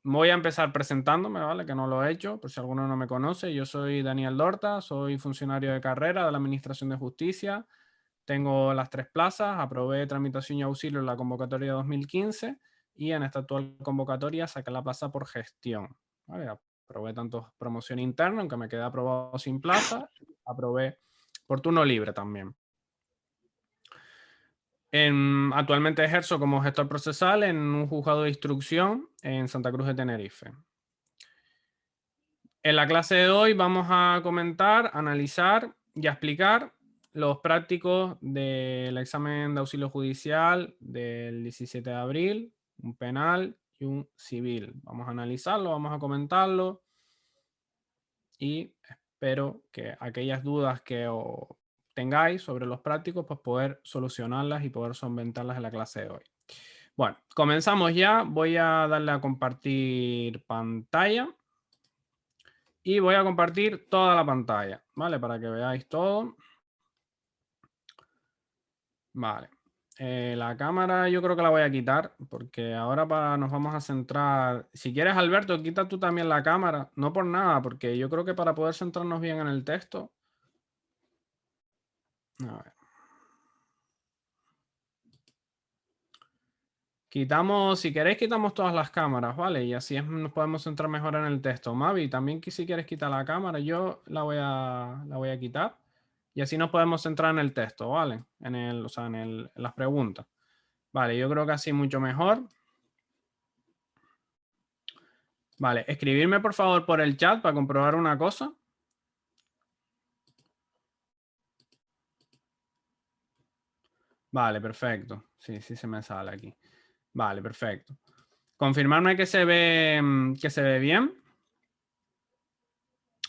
voy a empezar presentándome, ¿vale? Que no lo he hecho, por si alguno no me conoce. Yo soy Daniel Dorta, soy funcionario de carrera de la Administración de Justicia. Tengo las 3 plazas, aprobé tramitación y auxilio en la convocatoria 2015 y en esta actual convocatoria saqué la plaza por gestión, ¿vale? Aprobé tanto promoción interna, aunque me quedé aprobado sin plaza, aprobé por turno libre también. Actualmente ejerzo como gestor procesal en un juzgado de instrucción en Santa Cruz de Tenerife. En la clase de hoy vamos a comentar, analizar y a explicar los prácticos del examen de auxilio judicial del 17 de abril, un penal y un civil. Vamos a analizarlo, vamos a comentarlo y espero que aquellas dudas que tengáis sobre los prácticos, pues poder solucionarlas y poder solventarlas en la clase de hoy. Bueno, comenzamos ya. Voy a darle a compartir pantalla. Y voy a compartir toda la pantalla, ¿vale? Para que veáis todo. Vale. La cámara yo creo que la voy a quitar porque ahora nos vamos a centrar. Si quieres, Alberto, quita tú también la cámara. No por nada, porque yo creo que para poder centrarnos bien en el texto. A ver. Quitamos, si queréis, quitamos todas las cámaras, ¿vale? Y así nos podemos centrar mejor en el texto. Mavi, también que si quieres quitar la cámara, yo la voy a quitar. Y así nos podemos centrar en el texto, ¿vale? O sea, en las preguntas. Vale, yo creo que así mucho mejor. Vale, escribirme por favor por el chat para comprobar una cosa. Vale, perfecto. Sí, sí se me sale aquí. Vale, perfecto. Confirmarme que se ve bien.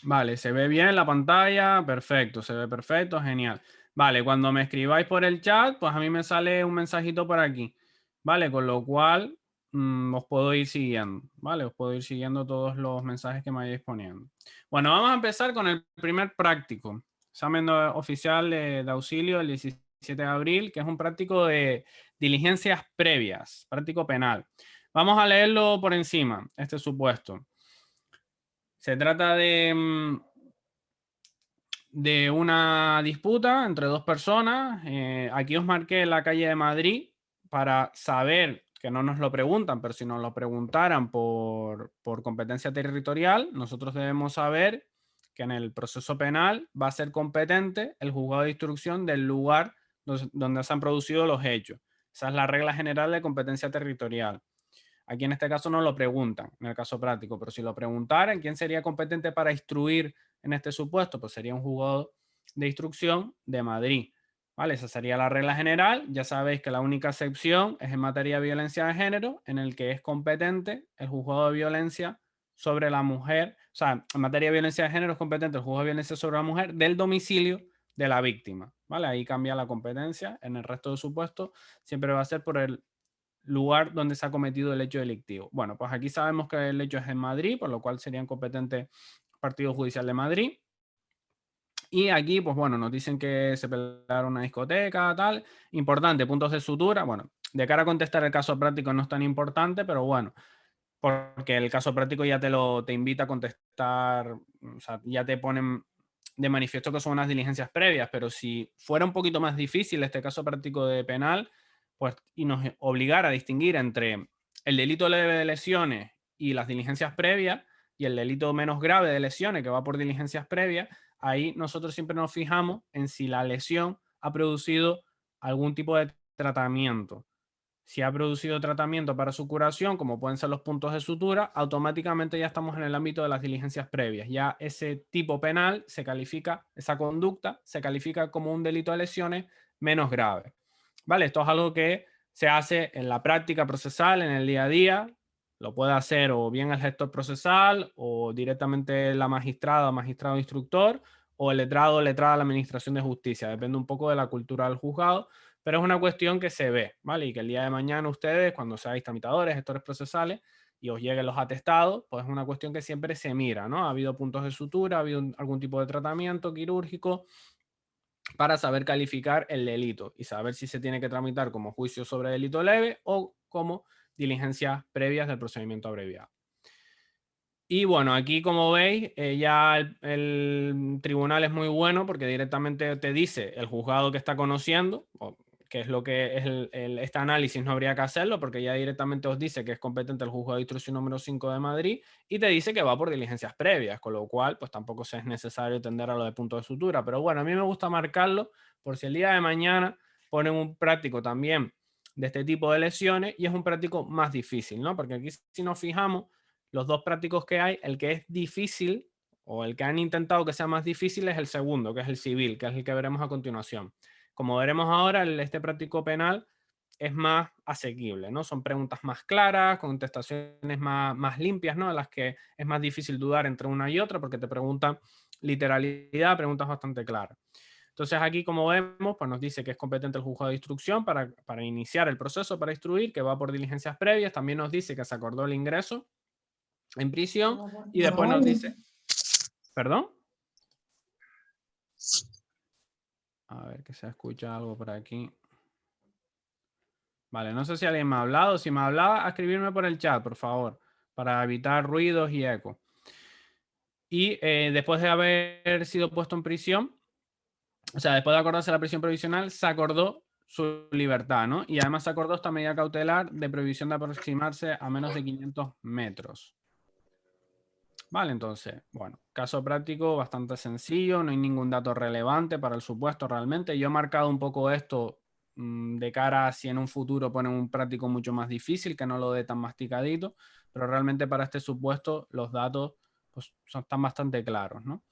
Vale, se ve bien la pantalla. Perfecto, se ve perfecto, genial. Vale, cuando me escribáis por el chat, pues a mí me sale un mensajito por aquí. Vale, con lo cual os puedo ir siguiendo. Vale, os puedo ir siguiendo todos los mensajes que me vayáis poniendo. Bueno, vamos a empezar con el primer práctico. Examen oficial de auxilio el 17 de abril, que es un práctico de diligencias previas, práctico penal. Vamos a leerlo por encima, este supuesto. Se trata de una disputa entre dos personas. Aquí os marqué la calle de Madrid para saber, que no nos lo preguntan, pero si nos lo preguntaran por competencia territorial, nosotros debemos saber que en el proceso penal va a ser competente el juzgado de instrucción del lugar donde se han producido los hechos. Esa es la regla general de competencia territorial. Aquí en este caso no lo preguntan, en el caso práctico, pero si lo preguntaran, ¿quién sería competente para instruir en este supuesto? Pues sería un juzgado de instrucción de Madrid. ¿Vale? Esa sería la regla general. Ya sabéis que la única excepción es en materia de violencia de género, en el que es competente el juzgado de violencia sobre la mujer. O sea, en materia de violencia de género es competente el juzgado de violencia sobre la mujer del domicilio de la víctima. ¿Vale? Ahí cambia la competencia. En el resto de supuestos siempre va a ser por el lugar donde se ha cometido el hecho delictivo. Bueno, pues aquí sabemos que el hecho es en Madrid, por lo cual serían competentes el Partido Judicial de Madrid. Y aquí, pues bueno, nos dicen que se pelearon una discoteca, tal. Importante, puntos de sutura. Bueno, de cara a contestar el caso práctico no es tan importante, pero bueno, porque el caso práctico ya te invita a contestar, o sea, ya te ponen de manifiesto que son unas diligencias previas, pero si fuera un poquito más difícil este caso práctico de penal, pues y nos obligara a distinguir entre el delito leve de lesiones y las diligencias previas y el delito menos grave de lesiones que va por diligencias previas, ahí nosotros siempre nos fijamos en si la lesión ha producido algún tipo de tratamiento. Si ha producido tratamiento para su curación, como pueden ser los puntos de sutura, automáticamente ya estamos en el ámbito de las diligencias previas. Ya ese tipo penal se califica, esa conducta se califica como un delito de lesiones menos grave. ¿Vale? Esto es algo que se hace en la práctica procesal, en el día a día. Lo puede hacer o bien el gestor procesal o directamente la magistrada o magistrado instructor o el letrado o letrada de la Administración de Justicia. Depende un poco de la cultura del juzgado, pero es una cuestión que se ve, ¿vale? Y que el día de mañana ustedes, cuando seáis tramitadores, gestores procesales y os lleguen los atestados, pues es una cuestión que siempre se mira, ¿no? Ha habido puntos de sutura, ha habido algún tipo de tratamiento quirúrgico para saber calificar el delito y saber si se tiene que tramitar como juicio sobre delito leve o como diligencias previas del procedimiento abreviado. Y bueno, aquí como veis, ya el tribunal es muy bueno porque directamente te dice el juzgado que está conociendo, que es lo que es este análisis no habría que hacerlo porque ya directamente os dice que es competente el juzgado de instrucción número 5 de Madrid y te dice que va por diligencias previas, con lo cual pues tampoco es necesario tender a lo de punto de sutura. Pero bueno, a mí me gusta marcarlo por si el día de mañana ponen un práctico también de este tipo de lesiones y es un práctico más difícil, ¿no? Porque aquí si nos fijamos los dos prácticos que hay, el que es difícil o el que han intentado que sea más difícil es el segundo, que es el civil, que es el que veremos a continuación. Como veremos ahora, este práctico penal es más asequible, ¿no? Son preguntas más claras, contestaciones más limpias, ¿no? En las que es más difícil dudar entre una y otra porque te preguntan literalidad, preguntas bastante claras. Entonces aquí, como vemos, pues nos dice que es competente el juzgado de instrucción para iniciar el proceso para instruir, que va por diligencias previas. También nos dice que se acordó el ingreso en prisión y después nos dice, ¿perdón? A ver que se escucha algo por aquí. Vale, no sé si alguien me ha hablado. Si me ha hablado, a escribirme por el chat, por favor, para evitar ruidos y eco. Y después de haber sido puesto en prisión, o sea, después de acordarse la prisión provisional, se acordó su libertad, ¿no? Y además se acordó esta medida cautelar de prohibición de aproximarse a menos de 500 metros. Vale, entonces, bueno, caso práctico bastante sencillo, no hay ningún dato relevante para el supuesto realmente. Yo he marcado un poco esto de cara a si en un futuro ponen un práctico mucho más difícil, que no lo dé tan masticadito, pero realmente para este supuesto los datos pues, están bastante claros, ¿no?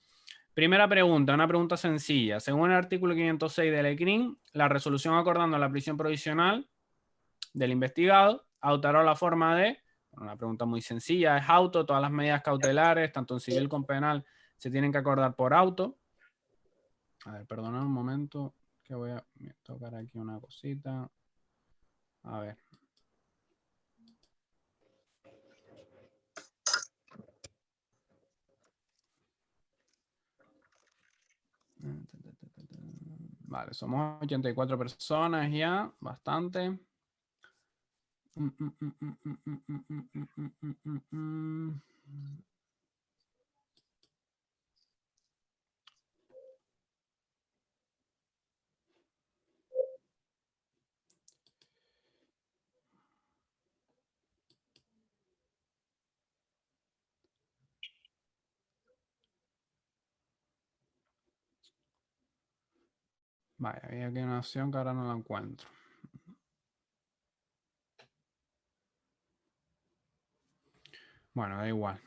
Primera pregunta, una pregunta sencilla. Según el artículo 506 del ECRIM, la resolución acordando la prisión provisional del investigado adoptará la forma de, una pregunta muy sencilla, es auto, todas las medidas cautelares, tanto en civil como penal, se tienen que acordar por auto. A ver, perdonad un momento, que voy a tocar aquí una cosita. A ver. Vale, somos 84 personas ya, bastante. Vale, había aquí una opción que ahora no la encuentro. Bueno, da igual.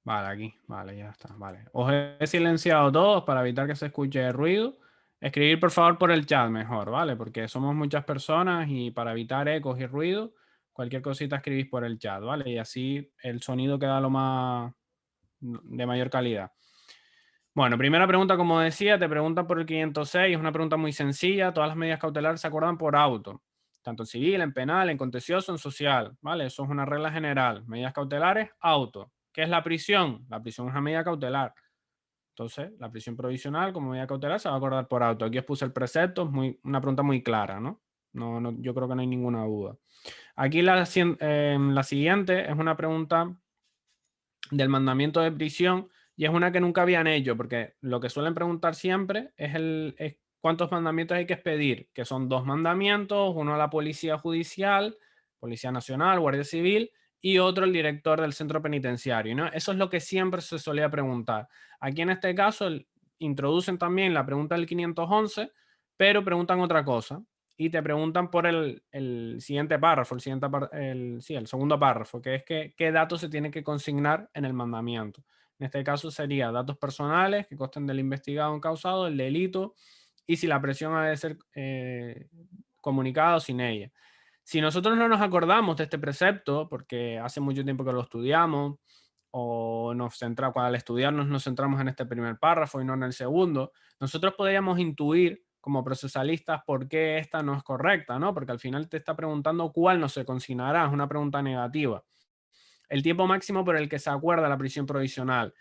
Vale, aquí, vale, ya está, vale. Os he silenciado todos para evitar que se escuche ruido. Escribir por favor por el chat mejor, ¿vale? Porque somos muchas personas y para evitar ecos y ruido, cualquier cosita escribís por el chat, ¿vale? Y así el sonido queda lo más de mayor calidad. Bueno, primera pregunta, como decía, te preguntan por el 506, es una pregunta muy sencilla. Todas las medidas cautelares se acuerdan por auto, tanto en civil, en penal, en contencioso, en social, ¿vale? Eso es una regla general. Medidas cautelares, auto. ¿Qué es la prisión? La prisión es una medida cautelar. Entonces, la prisión provisional como medida cautelar se va a acordar por auto. Aquí os puse el precepto, es una pregunta muy clara, ¿no? Yo creo que no hay ninguna duda. Aquí la siguiente es una pregunta del mandamiento de prisión y es una que nunca habían hecho, porque lo que suelen preguntar siempre es cuántos mandamientos hay que expedir, que son 2 mandamientos, uno a la policía judicial, Policía Nacional, Guardia Civil, y otro el director del centro penitenciario, ¿no? Eso es lo que siempre se solía preguntar. Aquí en este caso introducen también la pregunta del 511, pero preguntan otra cosa y te preguntan por el siguiente párrafo, el segundo párrafo, que es qué datos se tienen que consignar en el mandamiento. En este caso sería datos personales que consten del investigado encausado, el delito y si la presión ha de ser comunicada o sin ella. Si nosotros no nos acordamos de este precepto, porque hace mucho tiempo que lo estudiamos, o al estudiarnos nos centramos en este primer párrafo y no en el segundo, nosotros podríamos intuir como procesalistas por qué esta no es correcta, ¿no? Porque al final te está preguntando cuál no se consignará, es una pregunta negativa. El tiempo máximo por el que se acuerda la prisión provisional.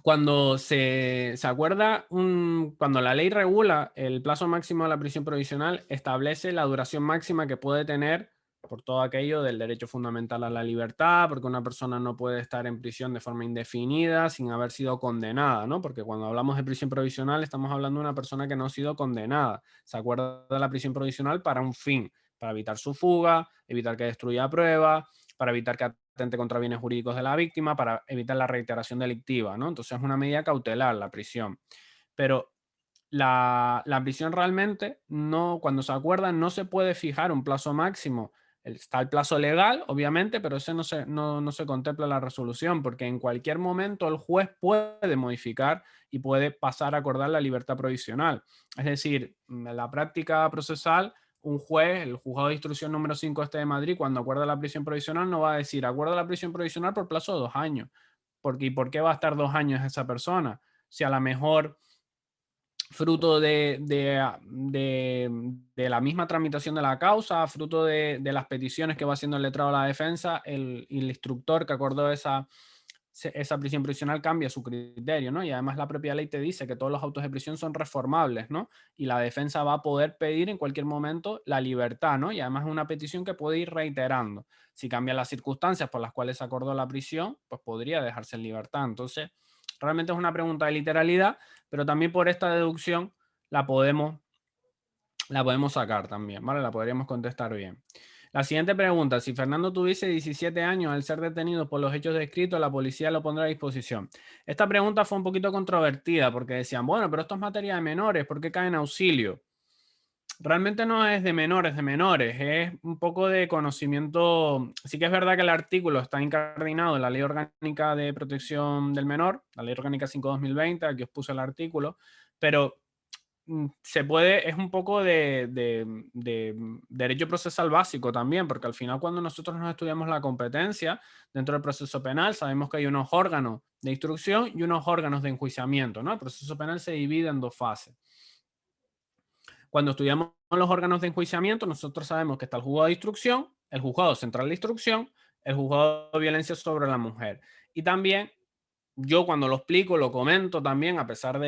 cuando se acuerda, cuando la ley regula el plazo máximo de la prisión provisional, establece la duración máxima que puede tener por todo aquello del derecho fundamental a la libertad, porque una persona no puede estar en prisión de forma indefinida sin haber sido condenada, ¿no? Porque cuando hablamos de prisión provisional estamos hablando de una persona que no ha sido condenada. Se acuerda de la prisión provisional para un fin, para evitar su fuga, evitar que destruya pruebas, para evitar que atente contra bienes jurídicos de la víctima, para evitar la reiteración delictiva, ¿no? Entonces es una medida cautelar la prisión. Pero la prisión realmente, no, cuando se acuerda, no se puede fijar un plazo máximo. Está el plazo legal, obviamente, pero ese no se contempla en la resolución, porque en cualquier momento el juez puede modificar y puede pasar a acordar la libertad provisional. Es decir, en la práctica procesal, un juez, el juzgado de instrucción número 5 este de Madrid, cuando acuerda la prisión provisional, no va a decir, acuerda la prisión provisional por plazo de 2 años. Porque, ¿y por qué va a estar 2 años esa persona? Si a lo mejor fruto de la misma tramitación de la causa, fruto de las peticiones que va haciendo el letrado de la defensa, el instructor que acordó esa prisión provisional cambia su criterio, ¿no? Y además la propia ley te dice que todos los autos de prisión son reformables, ¿no? Y la defensa va a poder pedir en cualquier momento la libertad, ¿no? Y además es una petición que puede ir reiterando. Si cambian las circunstancias por las cuales se acordó la prisión, pues podría dejarse en libertad. Entonces, realmente es una pregunta de literalidad, pero también por esta deducción la podemos sacar también, ¿vale? La podríamos contestar bien. La siguiente pregunta, si Fernando tuviese 17 años al ser detenido por los hechos descritos, la policía lo pondrá a disposición. Esta pregunta fue un poquito controvertida porque decían, bueno, pero esto es materia de menores, ¿por qué cae en auxilio? Realmente no es de menores, es un poco de conocimiento. Sí que es verdad que el artículo está incardinado en la Ley Orgánica de Protección del Menor, la Ley Orgánica 5/2020, aquí os puse el artículo, pero se puede, es un poco de derecho procesal básico también, porque al final cuando nosotros nos estudiamos la competencia dentro del proceso penal, sabemos que hay unos órganos de instrucción y unos órganos de enjuiciamiento, ¿no? El proceso penal se divide en 2 fases. Cuando estudiamos los órganos de enjuiciamiento, nosotros sabemos que está el juzgado de instrucción, el juzgado central de instrucción, el juzgado de violencia sobre la mujer. Y también yo cuando lo explico, lo comento también, a pesar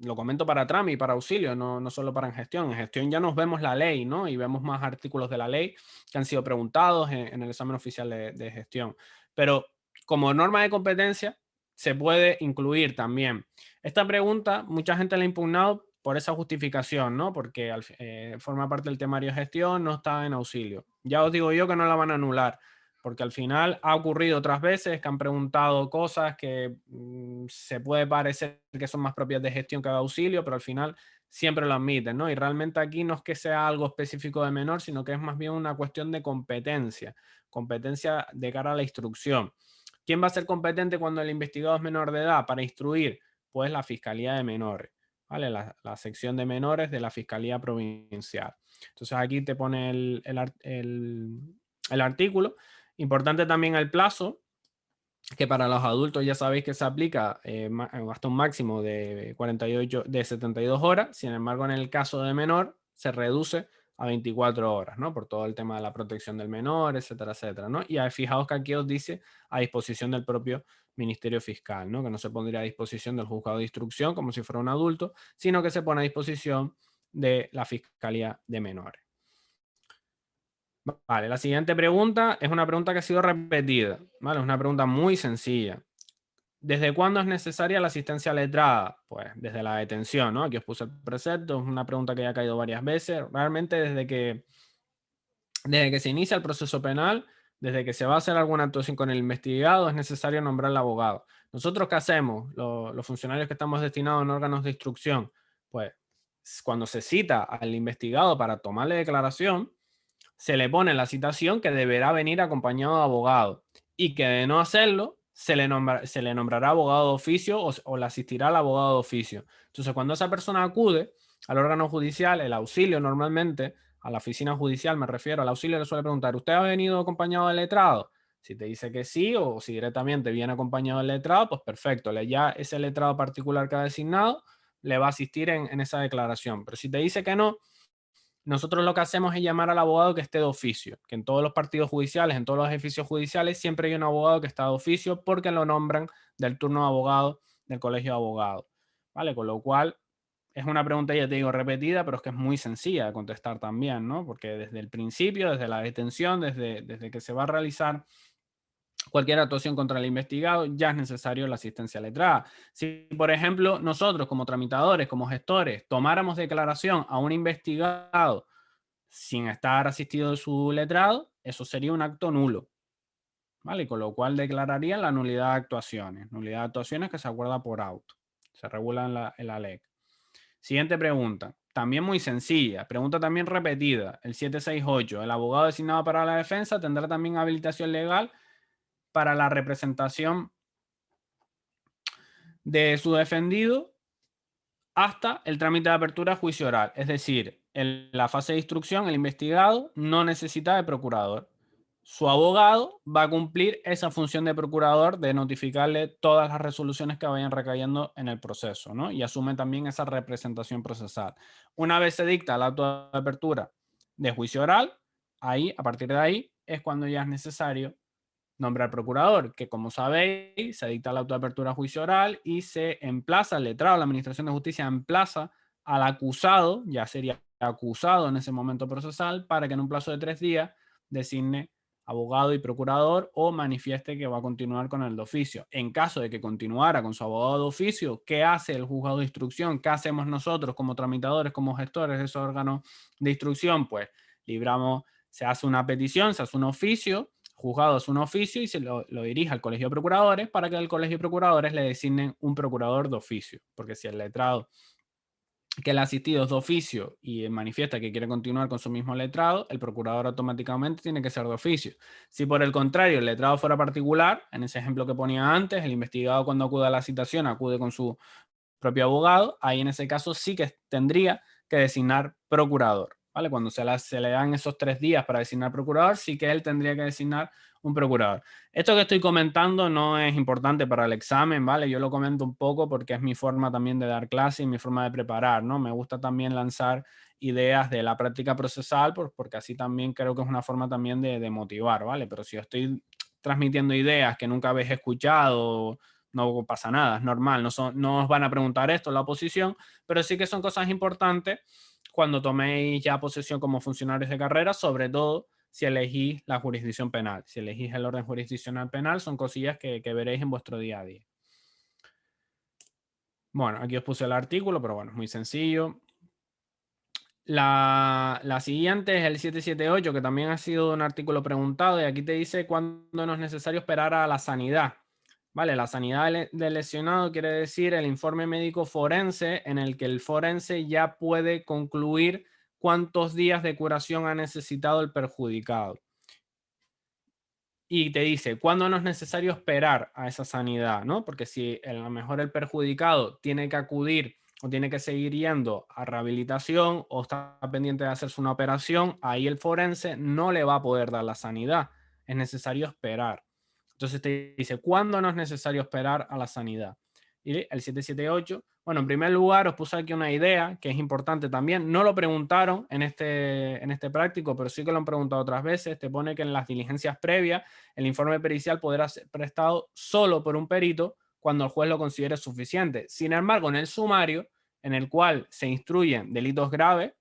lo comento para trámite y para auxilio, no solo para en gestión. En gestión ya nos vemos la ley, ¿no? Y vemos más artículos de la ley que han sido preguntados en el examen oficial de gestión. Pero como norma de competencia, se puede incluir también. Esta pregunta, mucha gente la ha impugnado por esa justificación, ¿no? Porque forma parte del temario de gestión, no está en auxilio. Ya os digo yo que no la van a anular, porque al final ha ocurrido otras veces que han preguntado cosas que se puede parecer que son más propias de gestión que de auxilio, pero al final siempre lo admiten, ¿no? Y realmente aquí no es que sea algo específico de menor, sino que es más bien una cuestión de competencia de cara a la instrucción. ¿Quién va a ser competente cuando el investigado es menor de edad para instruir? Pues la Fiscalía de Menores, ¿vale? La sección de menores de la Fiscalía Provincial. Entonces aquí te pone el artículo. Importante también el plazo, que para los adultos ya sabéis que se aplica hasta un máximo de 48, de 72 horas. Sin embargo, en el caso de menor se reduce a 24 horas, ¿no? Por todo el tema de la protección del menor, etcétera, etcétera, ¿no? Y fijaos que aquí os dice a disposición del propio Ministerio Fiscal, ¿no? Que no se pondría a disposición del juzgado de instrucción como si fuera un adulto, sino que se pone a disposición de la Fiscalía de Menores. Vale, la siguiente pregunta es una pregunta que ha sido repetida, ¿vale? Es una pregunta muy sencilla. ¿Desde cuándo es necesaria la asistencia letrada? Pues desde la detención, ¿no? Aquí os puse el precepto, es una pregunta que ya ha caído varias veces. Realmente desde que se inicia el proceso penal, desde que se va a hacer alguna actuación con el investigado, es necesario nombrar al abogado. ¿Nosotros qué hacemos? Los funcionarios que estamos destinados en órganos de instrucción, pues cuando se cita al investigado para tomarle declaración, se le pone en la citación que deberá venir acompañado de abogado y que de no hacerlo, se le nombrará abogado de oficio o le asistirá al abogado de oficio. Entonces, cuando esa persona acude al órgano judicial, el auxilio normalmente, a la oficina judicial me refiero, al auxilio le suele preguntar, ¿usted ha venido acompañado del letrado? Si te dice que sí o si directamente viene acompañado del letrado, pues perfecto, ya ese letrado particular que ha designado le va a asistir en esa declaración. Pero si te dice que no, nosotros lo que hacemos es llamar al abogado que esté de oficio, que en todos los partidos judiciales, en todos los edificios judiciales, siempre hay un abogado que está de oficio porque lo nombran del turno de abogado del colegio de abogados, ¿vale? Con lo cual es una pregunta, ya te digo, repetida, pero es que es muy sencilla de contestar también, ¿no? Porque desde el principio, desde la detención, desde que se va a realizar cualquier actuación contra el investigado, ya es necesario la asistencia letrada. Si, por ejemplo, nosotros como tramitadores, como gestores, tomáramos declaración a un investigado sin estar asistido de su letrado, eso sería un acto nulo, ¿vale? Con lo cual declararía la nulidad de actuaciones. Nulidad de actuaciones que se acuerda por auto. Se regula en la ley. Siguiente pregunta. También muy sencilla. Pregunta también repetida. El 768. El abogado designado para la defensa tendrá también habilitación legal para la representación de su defendido hasta el trámite de apertura a juicio oral. Es decir, en la fase de instrucción, el investigado no necesita de procurador. Su abogado va a cumplir esa función de procurador de notificarle todas las resoluciones que vayan recayendo en el proceso, ¿no? Y asume también esa representación procesal. Una vez se dicta el auto de apertura de juicio oral, ahí, a partir de ahí, es cuando ya es necesario nombrar procurador, que como sabéis, se dicta la autoapertura a juicio oral y se emplaza, el letrado, la Administración de Justicia emplaza al acusado, ya sería acusado en ese momento procesal, para que en un plazo de 3 días designe abogado y procurador o manifieste que va a continuar con el de oficio. En caso de que continuara con su abogado de oficio, ¿qué hace el juzgado de instrucción? ¿Qué hacemos nosotros como tramitadores, como gestores de esos órganos de instrucción? Pues libramos, se hace una petición, se hace un oficio, juzgado es un oficio y se lo dirige al colegio de procuradores para que el colegio de procuradores le designen un procurador de oficio. Porque si el letrado que el asistido es de oficio y manifiesta que quiere continuar con su mismo letrado, el procurador automáticamente tiene que ser de oficio. Si por el contrario el letrado fuera particular, en ese ejemplo que ponía antes, el investigado cuando acude a la citación acude con su propio abogado, ahí en ese caso sí que tendría que designar procurador. ¿Vale? Cuando se le dan esos 3 días para designar procurador, sí que él tendría que designar un procurador. Esto que estoy comentando no es importante para el examen, ¿vale? Yo lo comento un poco porque es mi forma también de dar clase y mi forma de preparar, ¿no? Me gusta también lanzar ideas de la práctica procesal porque así también creo que es una forma también de motivar, ¿vale? Pero si estoy transmitiendo ideas que nunca habéis escuchado, no pasa nada, es normal, no os van a preguntar esto en la oposición, pero sí que son cosas importantes cuando toméis ya posesión como funcionarios de carrera, sobre todo si elegís la jurisdicción penal. Si elegís el orden jurisdiccional penal, son cosillas que veréis en vuestro día a día. Bueno, aquí os puse el artículo, pero bueno, es muy sencillo. La siguiente es el 778, que también ha sido un artículo preguntado, y aquí te dice cuándo no es necesario esperar a la sanidad. Vale, la sanidad del lesionado quiere decir el informe médico forense en el que el forense ya puede concluir cuántos días de curación ha necesitado el perjudicado. Y te dice cuándo no es necesario esperar a esa sanidad, ¿no? Porque si a lo mejor el perjudicado tiene que acudir o tiene que seguir yendo a rehabilitación o está pendiente de hacerse una operación, ahí el forense no le va a poder dar la sanidad. Es necesario esperar. Entonces te dice, ¿cuándo no es necesario esperar a la sanidad? Y el 778, bueno, en primer lugar os puse aquí una idea que es importante también. No lo preguntaron en este práctico, pero sí que lo han preguntado otras veces. Te pone que en las diligencias previas el informe pericial podrá ser prestado solo por un perito cuando el juez lo considere suficiente. Sin embargo, en el sumario, en el cual se instruyen delitos graves,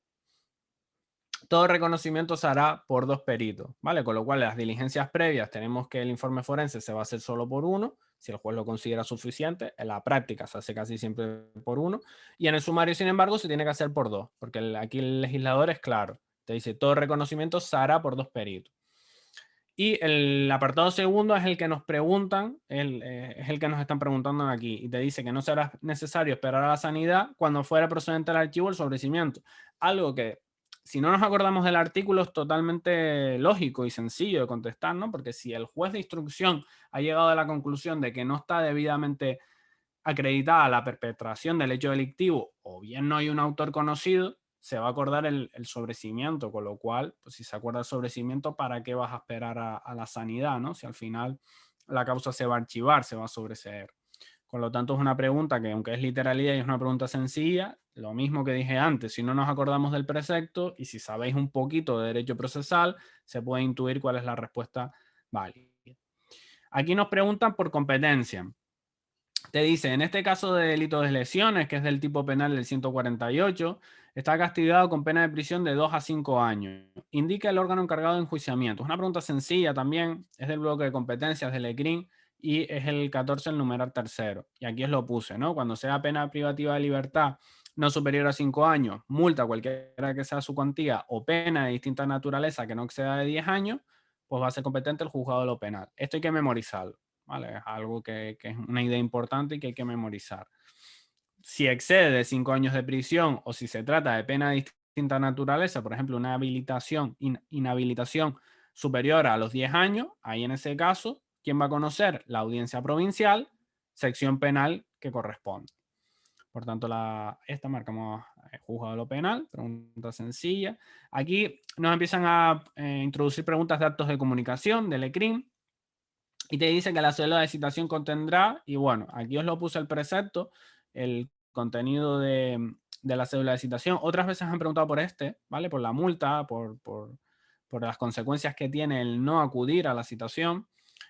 todo reconocimiento se hará por 2 peritos, ¿vale? Con lo cual, en las diligencias previas tenemos que el informe forense se va a hacer solo por uno, si el juez lo considera suficiente. En la práctica se hace casi siempre por uno. Y en el sumario, sin embargo, se tiene que hacer por 2, porque aquí el legislador es claro. Te dice, todo reconocimiento se hará por 2 peritos. Y el apartado segundo es el que nos preguntan, es el que nos están preguntando aquí. Y te dice que no será necesario esperar a la sanidad cuando fuera procedente el archivo o el sobrecimiento. Algo que, si no nos acordamos del artículo, es totalmente lógico y sencillo de contestar, ¿no? Porque si el juez de instrucción ha llegado a la conclusión de que no está debidamente acreditada la perpetración del hecho delictivo, o bien no hay un autor conocido, se va a acordar el sobrecimiento, con lo cual, pues si se acuerda el sobrecimiento, ¿para qué vas a esperar a la sanidad, no? Si al final la causa se va a archivar, se va a sobreseer. Con lo tanto, es una pregunta que, aunque es literalidad y es una pregunta sencilla, lo mismo que dije antes, si no nos acordamos del precepto y si sabéis un poquito de derecho procesal, se puede intuir cuál es la respuesta válida. Aquí nos preguntan por competencia. Te dice, en este caso de delito de lesiones, que es del tipo penal del 148, está castigado con pena de prisión de 2 a 5 años. Indica el órgano encargado de enjuiciamiento. Es una pregunta sencilla también, es del bloque de competencias del ECRIM y es el 14, el numeral tercero. Y aquí os lo puse, ¿no? Cuando sea pena privativa de libertad no superior a 5 años, multa cualquiera que sea su cuantía o pena de distinta naturaleza que no exceda de 10 años, pues va a ser competente el juzgado de lo penal. Esto hay que memorizarlo. ¿Vale? Es algo que es una idea importante y que hay que memorizar. Si excede de 5 años de prisión o si se trata de pena de distinta naturaleza, por ejemplo, una inhabilitación superior a los 10 años, ahí en ese caso, ¿quién va a conocer? La audiencia provincial, sección penal que corresponde. Por tanto, esta marcamos juzgado de lo penal, pregunta sencilla. Aquí nos empiezan a introducir preguntas de actos de comunicación del ECRIM. Y te dice que la cédula de citación contendrá, y bueno, aquí os lo puse el precepto, el contenido de la cédula de citación. Otras veces me han preguntado por ¿vale? Por la multa, por las consecuencias que tiene el no acudir a la citación.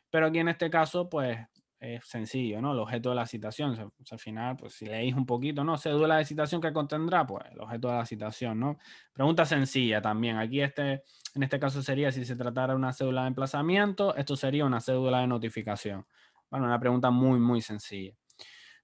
Pero aquí en este caso, pues es sencillo, ¿no? El objeto de la citación. Al final, pues si leéis un poquito, ¿no? Cédula de citación que contendrá, pues el objeto de la citación, ¿no? Pregunta sencilla también. Aquí en este caso sería si se tratara de una cédula de emplazamiento, esto sería una cédula de notificación. Bueno, una pregunta muy, muy sencilla.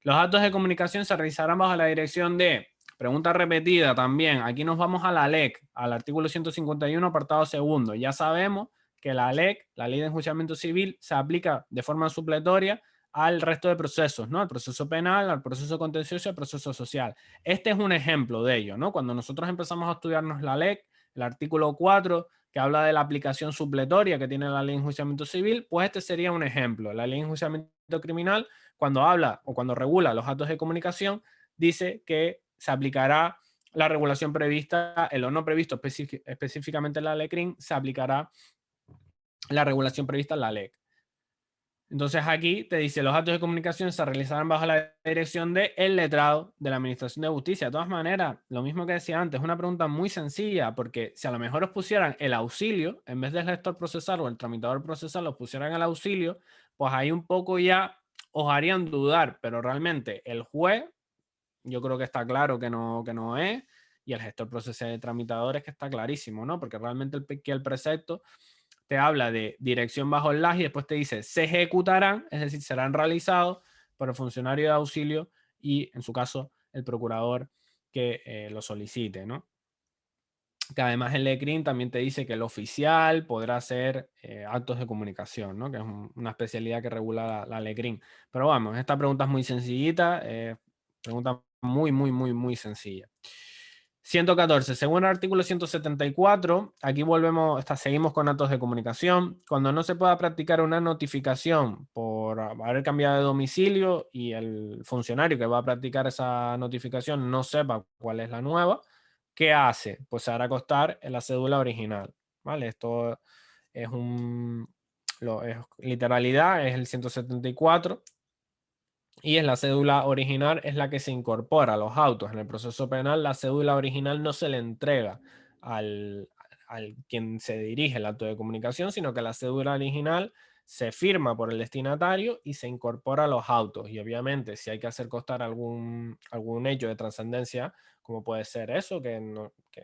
Los actos de comunicación se realizarán bajo la dirección de, pregunta repetida también, aquí nos vamos a la LEC, al artículo 151, apartado segundo. Ya sabemos que la LEC, la Ley de Enjuiciamiento Civil, se aplica de forma supletoria al resto de procesos, ¿no? Al proceso penal, al proceso contencioso y al proceso social. Este es un ejemplo de ello, ¿no? Cuando nosotros empezamos a estudiarnos la LEC, el artículo 4, que habla de la aplicación supletoria que tiene la Ley de Enjuiciamiento Civil, pues este sería un ejemplo. La Ley de Enjuiciamiento Criminal, cuando habla o cuando regula los actos de comunicación, dice que se aplicará la regulación prevista, en lo no previsto específicamente en la LECRIM, se aplicará la regulación prevista en la LEC. Entonces aquí te dice, los actos de comunicación se realizarán bajo la dirección del letrado de la Administración de Justicia. De todas maneras, lo mismo que decía antes, es una pregunta muy sencilla, porque si a lo mejor os pusieran el auxilio, en vez del gestor procesal o el tramitador procesal, os pusieran el auxilio, pues ahí un poco ya os harían dudar, pero realmente el juez, yo creo que está claro que no es, y el gestor procesal de tramitadores que está clarísimo, ¿no? Porque realmente el precepto te habla de dirección bajo el LAG y después te dice se ejecutarán, es decir, serán realizados por el funcionario de auxilio y, en su caso, el procurador que lo solicite, ¿no? Que además el LECRIM también te dice que el oficial podrá hacer actos de comunicación, ¿no? Que es una especialidad que regula la LECRIM. Pero vamos, esta pregunta es muy sencillita, pregunta muy, muy, muy, muy sencilla. 114. Según el artículo 174, aquí seguimos con actos de comunicación. Cuando no se pueda practicar una notificación por haber cambiado de domicilio y el funcionario que va a practicar esa notificación no sepa cuál es la nueva, ¿qué hace? Pues se hará constar en la cédula original, ¿vale? Esto es literalidad, es el 174 y es la cédula original, es la que se incorpora a los autos. En el proceso penal, la cédula original no se le entrega al quien se dirige el acto de comunicación, sino que la cédula original se firma por el destinatario y se incorpora a los autos. Y obviamente, si hay que hacer constar algún hecho de trascendencia, como puede ser eso, que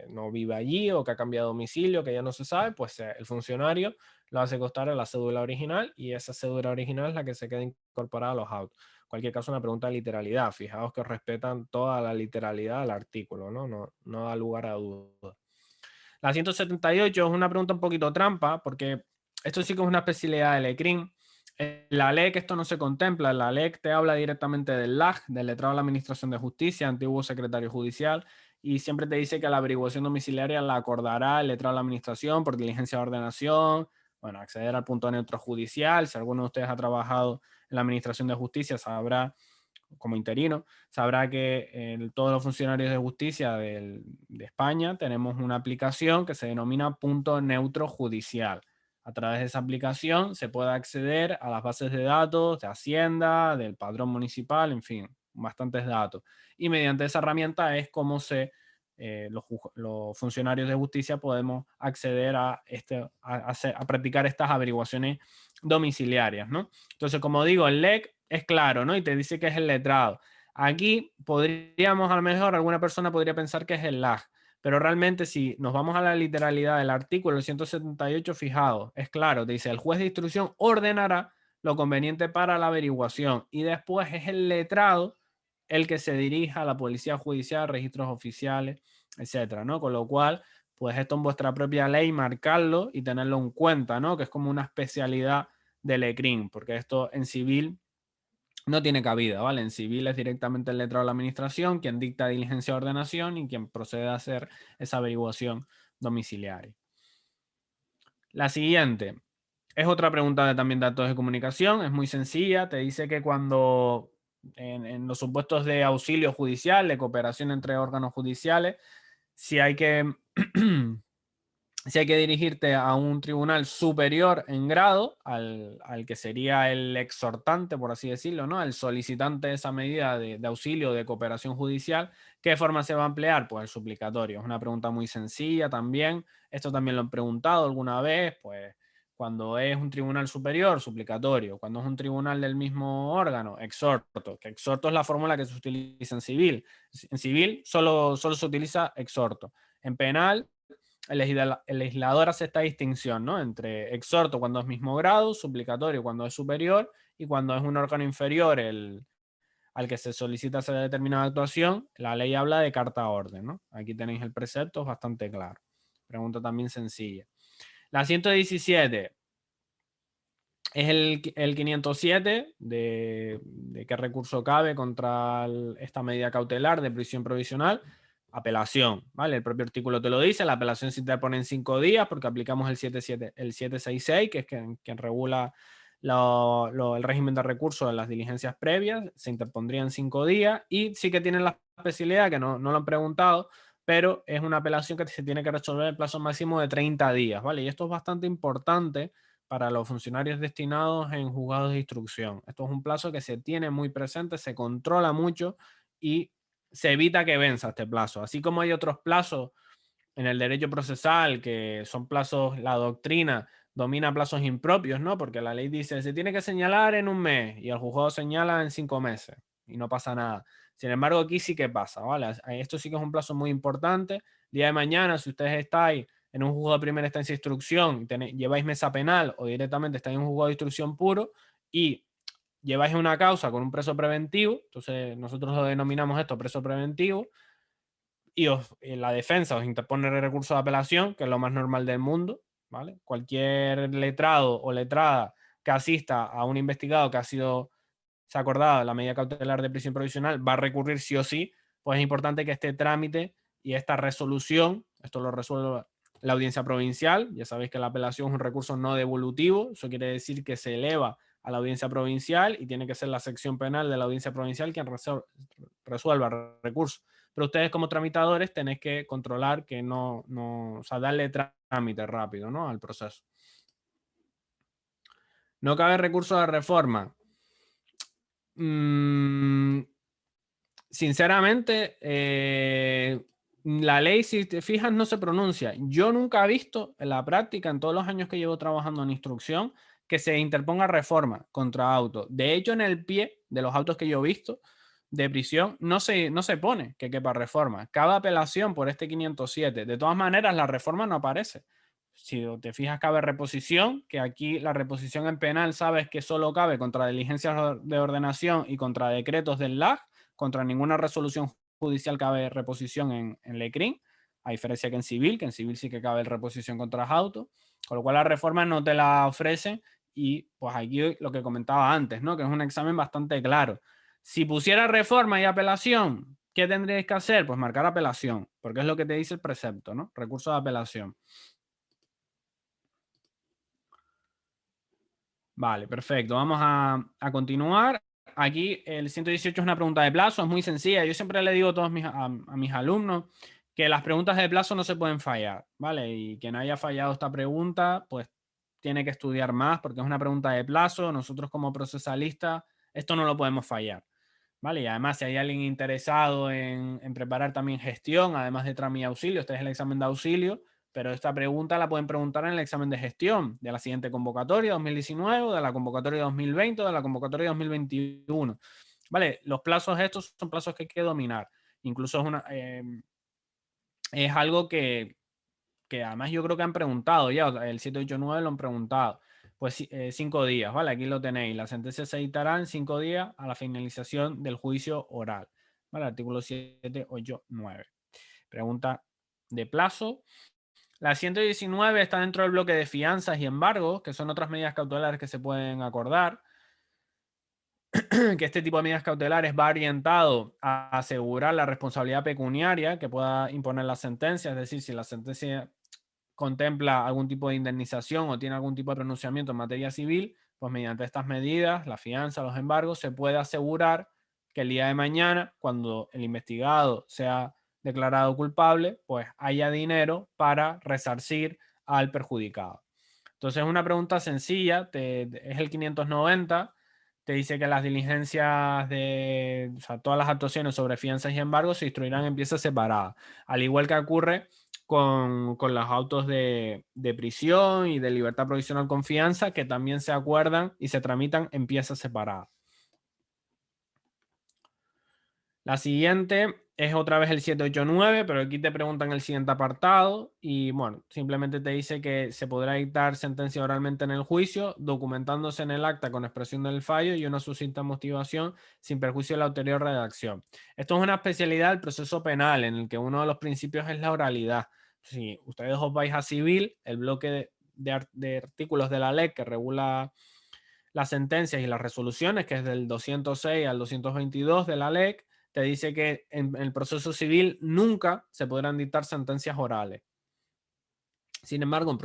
no vive allí o que ha cambiado de domicilio, que ya no se sabe, pues el funcionario lo hace constar en la cédula original y esa cédula original es la que se queda incorporada a los autos. En cualquier caso, una pregunta de literalidad. Fijaos que respetan toda la literalidad del artículo, no da lugar a dudas. La 178 es una pregunta un poquito trampa, porque esto sí que es una especialidad del ECRIM. En la LEC esto no se contempla. En la LEC te habla directamente del LAG, del letrado de la Administración de Justicia, antiguo secretario judicial, y siempre te dice que la averiguación domiciliaria la acordará el letrado de la Administración por diligencia de ordenación, bueno, acceder al punto neutro judicial. Si alguno de ustedes ha trabajado en la Administración de Justicia, sabrá, como interino, sabrá que todos los funcionarios de justicia de España tenemos una aplicación que se denomina punto neutro judicial. A través de esa aplicación se puede acceder a las bases de datos de Hacienda, del padrón municipal, en fin, bastantes datos. Y mediante esa herramienta es como los funcionarios de justicia podemos acceder a practicar estas averiguaciones domiciliarias, ¿no? Entonces, como digo, el LEC es claro, ¿no? Y te dice que es el letrado. Aquí podríamos, a lo mejor, alguna persona podría pensar que es el LAG, pero realmente si nos vamos a la literalidad del artículo 178, fijaos, es claro, te dice, el juez de instrucción ordenará lo conveniente para la averiguación y después es el letrado el que se dirija a la policía judicial, registros oficiales, etcétera, ¿no? Con lo cual, pues esto en vuestra propia ley marcarlo y tenerlo en cuenta, ¿no? Que es como una especialidad del ECRIM, porque esto en civil no tiene cabida, ¿vale? En civil es directamente el letrado de la administración quien dicta diligencia de ordenación y quien procede a hacer esa averiguación domiciliaria. La siguiente es otra pregunta también de datos de comunicación, es muy sencilla, te dice que cuando en los supuestos de auxilio judicial, de cooperación entre órganos judiciales, si hay que si hay que dirigirte a un tribunal superior en grado, al que sería el exhortante, por así decirlo, ¿no? El solicitante de esa medida de auxilio de cooperación judicial, ¿qué forma se va a emplear? Pues el suplicatorio. Es una pregunta muy sencilla también. Esto también lo han preguntado alguna vez, pues cuando es un tribunal superior, suplicatorio. Cuando es un tribunal del mismo órgano, exhorto. Que exhorto es la fórmula que se utiliza en civil. En civil solo se utiliza exhorto. En penal el legislador hace esta distinción, ¿no? Entre exhorto cuando es mismo grado, suplicatorio cuando es superior y cuando es un órgano inferior al que se solicita hacer determinada actuación, la ley habla de carta orden, ¿no? Aquí tenéis el precepto, es bastante claro. Pregunta también sencilla. La 117 es el 507 de qué recurso cabe contra esta medida cautelar de prisión provisional. Apelación, ¿vale? El propio artículo te lo dice, la apelación se interpone en 5 días porque aplicamos el 766, que es quien regula el régimen de recursos de las diligencias previas, se interpondría en 5 días y sí que tienen la especialidad, que no lo han preguntado, pero es una apelación que se tiene que resolver en el plazo máximo de 30 días, ¿vale? Y esto es bastante importante para los funcionarios destinados en juzgados de instrucción. Esto es un plazo que se tiene muy presente, se controla mucho y se evita que venza este plazo. Así como hay otros plazos en el derecho procesal que son plazos, la doctrina domina plazos impropios, ¿no? Porque la ley dice, se tiene que señalar en un mes y el juzgado señala en 5 meses y no pasa nada. Sin embargo, aquí sí que pasa, ¿vale? Esto sí que es un plazo muy importante. Día de mañana, si ustedes estáis en un juzgado de primera instancia de instrucción y lleváis mesa penal o directamente estáis en un juzgado de instrucción puro y lleváis una causa con un preso preventivo, entonces nosotros lo denominamos esto preso preventivo, y la defensa os interpone el recurso de apelación, que es lo más normal del mundo, ¿vale? Cualquier letrado o letrada que asista a un investigado que se ha acordado la medida cautelar de prisión provisional va a recurrir sí o sí, pues es importante que este trámite y esta resolución, esto lo resuelve la audiencia provincial, ya sabéis que la apelación es un recurso no devolutivo, eso quiere decir que se eleva a la audiencia provincial y tiene que ser la sección penal de la audiencia provincial quien resuelva el recurso. Pero ustedes como tramitadores tenéis que controlar que o sea, darle trámite rápido, ¿no? Al proceso. No cabe recurso de reforma. Sinceramente, la ley, si te fijas, no se pronuncia. Yo nunca he visto en la práctica, en todos los años que llevo trabajando en instrucción, que se interponga reforma contra autos. De hecho, en el pie de los autos que yo he visto de prisión, no se pone que quepa reforma. Cada apelación por este 507. De todas maneras, la reforma no aparece. Si te fijas, cabe reposición, que aquí la reposición en penal sabes que solo cabe contra diligencias de ordenación y contra decretos del LAG. Contra ninguna resolución judicial cabe reposición en LECRIM, a diferencia que en civil sí que cabe reposición contra autos, con lo cual la reforma no te la ofrecen y pues aquí lo que comentaba antes, ¿no? Que es un examen bastante claro. Si pusiera reforma y apelación, ¿qué tendríais que hacer? Pues marcar apelación, porque es lo que te dice el precepto, ¿no? Recurso de apelación. Vale, perfecto. Vamos a continuar. Aquí el 118 es una pregunta de plazo, es muy sencilla. Yo siempre le digo a todos a mis alumnos que las preguntas de plazo no se pueden fallar, ¿vale? Y quien haya fallado esta pregunta, pues tiene que estudiar más porque es una pregunta de plazo. Nosotros como procesalistas, esto no lo podemos fallar. ¿vale? Y además, si hay alguien interesado en preparar también gestión, además de trámite y auxilio, este es el examen de auxilio, pero esta pregunta la pueden preguntar en el examen de gestión de la siguiente convocatoria 2019, o de la convocatoria 2020, o de la convocatoria 2021. ¿Vale? Los plazos estos son plazos que hay que dominar. Incluso es algo que además yo creo que han preguntado ya, el 789 lo han preguntado. Pues 5 días, ¿vale? Aquí lo tenéis. La sentencia se dictará en 5 días a la finalización del juicio oral. ¿Vale? Artículo 789. Pregunta de plazo. La 119 está dentro del bloque de fianzas y embargos, que son otras medidas cautelares que se pueden acordar. Que este tipo de medidas cautelares va orientado a asegurar la responsabilidad pecuniaria que pueda imponer la sentencia, es decir, si la sentencia contempla algún tipo de indemnización o tiene algún tipo de pronunciamiento en materia civil, pues mediante estas medidas, la fianza, los embargos, se puede asegurar que el día de mañana, cuando el investigado sea declarado culpable, pues haya dinero para resarcir al perjudicado. Entonces, una pregunta sencilla, es el 590, te dice que las diligencias o sea, todas las actuaciones sobre fianzas y embargos se instruirán en piezas separadas, al igual que ocurre con los autos de prisión y de libertad provisional con fianza, que también se acuerdan y se tramitan en piezas separadas. La siguiente es otra vez el 789, pero aquí te preguntan el siguiente apartado y bueno, simplemente te dice que se podrá dictar sentencia oralmente en el juicio, documentándose en el acta con expresión del fallo y una sucinta motivación sin perjuicio de la ulterior redacción. Esto es una especialidad del proceso penal en el que uno de los principios es la oralidad. Si ustedes os vais a civil, el bloque de artículos de la ley que regula las sentencias y las resoluciones, que es del 206 al 222 de la ley, te dice que en el proceso civil nunca se podrán dictar sentencias orales. Sin embargo,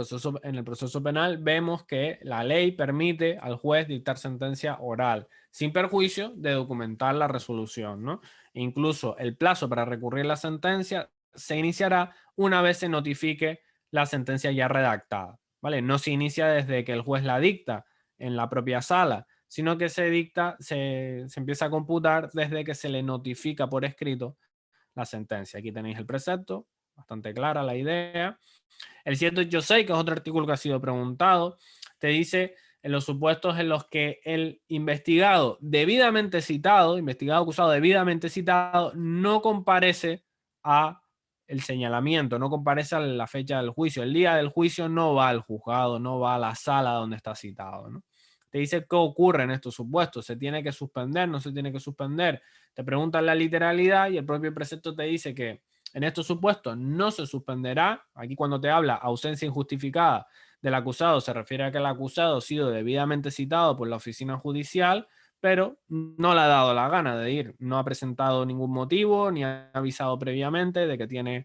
en el proceso penal vemos que la ley permite al juez dictar sentencia oral, sin perjuicio de documentar la resolución, ¿no? Incluso el plazo para recurrir la sentencia se iniciará una vez se notifique la sentencia ya redactada, ¿vale? No se inicia desde que el juez la dicta en la propia sala, sino que se empieza a computar desde que se le notifica por escrito la sentencia. Aquí tenéis el precepto, bastante clara la idea. El 786, que es otro artículo que ha sido preguntado, te dice en los supuestos en los que el investigado investigado acusado debidamente citado, no comparece a el señalamiento, no comparece a la fecha del juicio. El día del juicio no va al juzgado, no va a la sala donde está citado, ¿no? Te dice qué ocurre en estos supuestos, se tiene que suspender, no se tiene que suspender. Te preguntan la literalidad y el propio precepto te dice que en estos supuestos no se suspenderá. Aquí cuando te habla ausencia injustificada del acusado se refiere a que el acusado ha sido debidamente citado por la oficina judicial, pero no le ha dado la gana de ir. No ha presentado ningún motivo ni ha avisado previamente de que tiene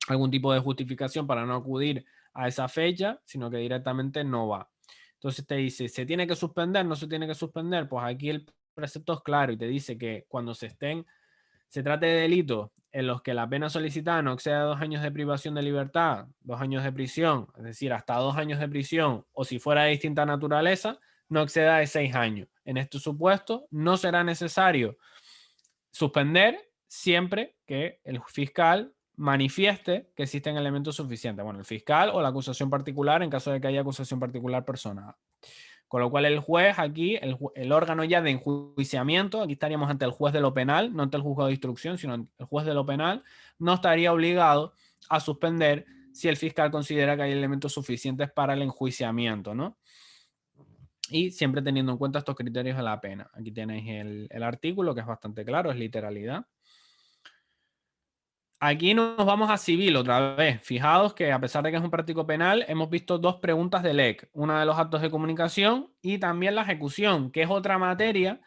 algún tipo de justificación para no acudir a esa fecha, sino que directamente no va. Entonces te dice, ¿se tiene que suspender? ¿No se tiene que suspender? Pues aquí el precepto es claro y te dice que cuando se trate de delitos en los que la pena solicitada no exceda 2 años de privación de libertad, 2 años de prisión, es decir, hasta 2 años de prisión, o si fuera de distinta naturaleza, no exceda de 6 años. En este supuesto, no será necesario suspender siempre que el fiscal manifieste que existen elementos suficientes. Bueno, el fiscal o la acusación particular en caso de que haya acusación particular personal. Con lo cual el juez aquí, el órgano ya de enjuiciamiento, aquí estaríamos ante el juez de lo penal, no ante el juzgado de instrucción, sino ante el juez de lo penal, no estaría obligado a suspender si el fiscal considera que hay elementos suficientes para el enjuiciamiento, ¿no? Y siempre teniendo en cuenta estos criterios de la pena. Aquí tenéis el artículo, que es bastante claro, es literalidad. Aquí nos vamos a civil otra vez. Fijaos que a pesar de que es un práctico penal, hemos visto 2 preguntas de LEC. Una de los actos de comunicación y también la ejecución, que es otra materia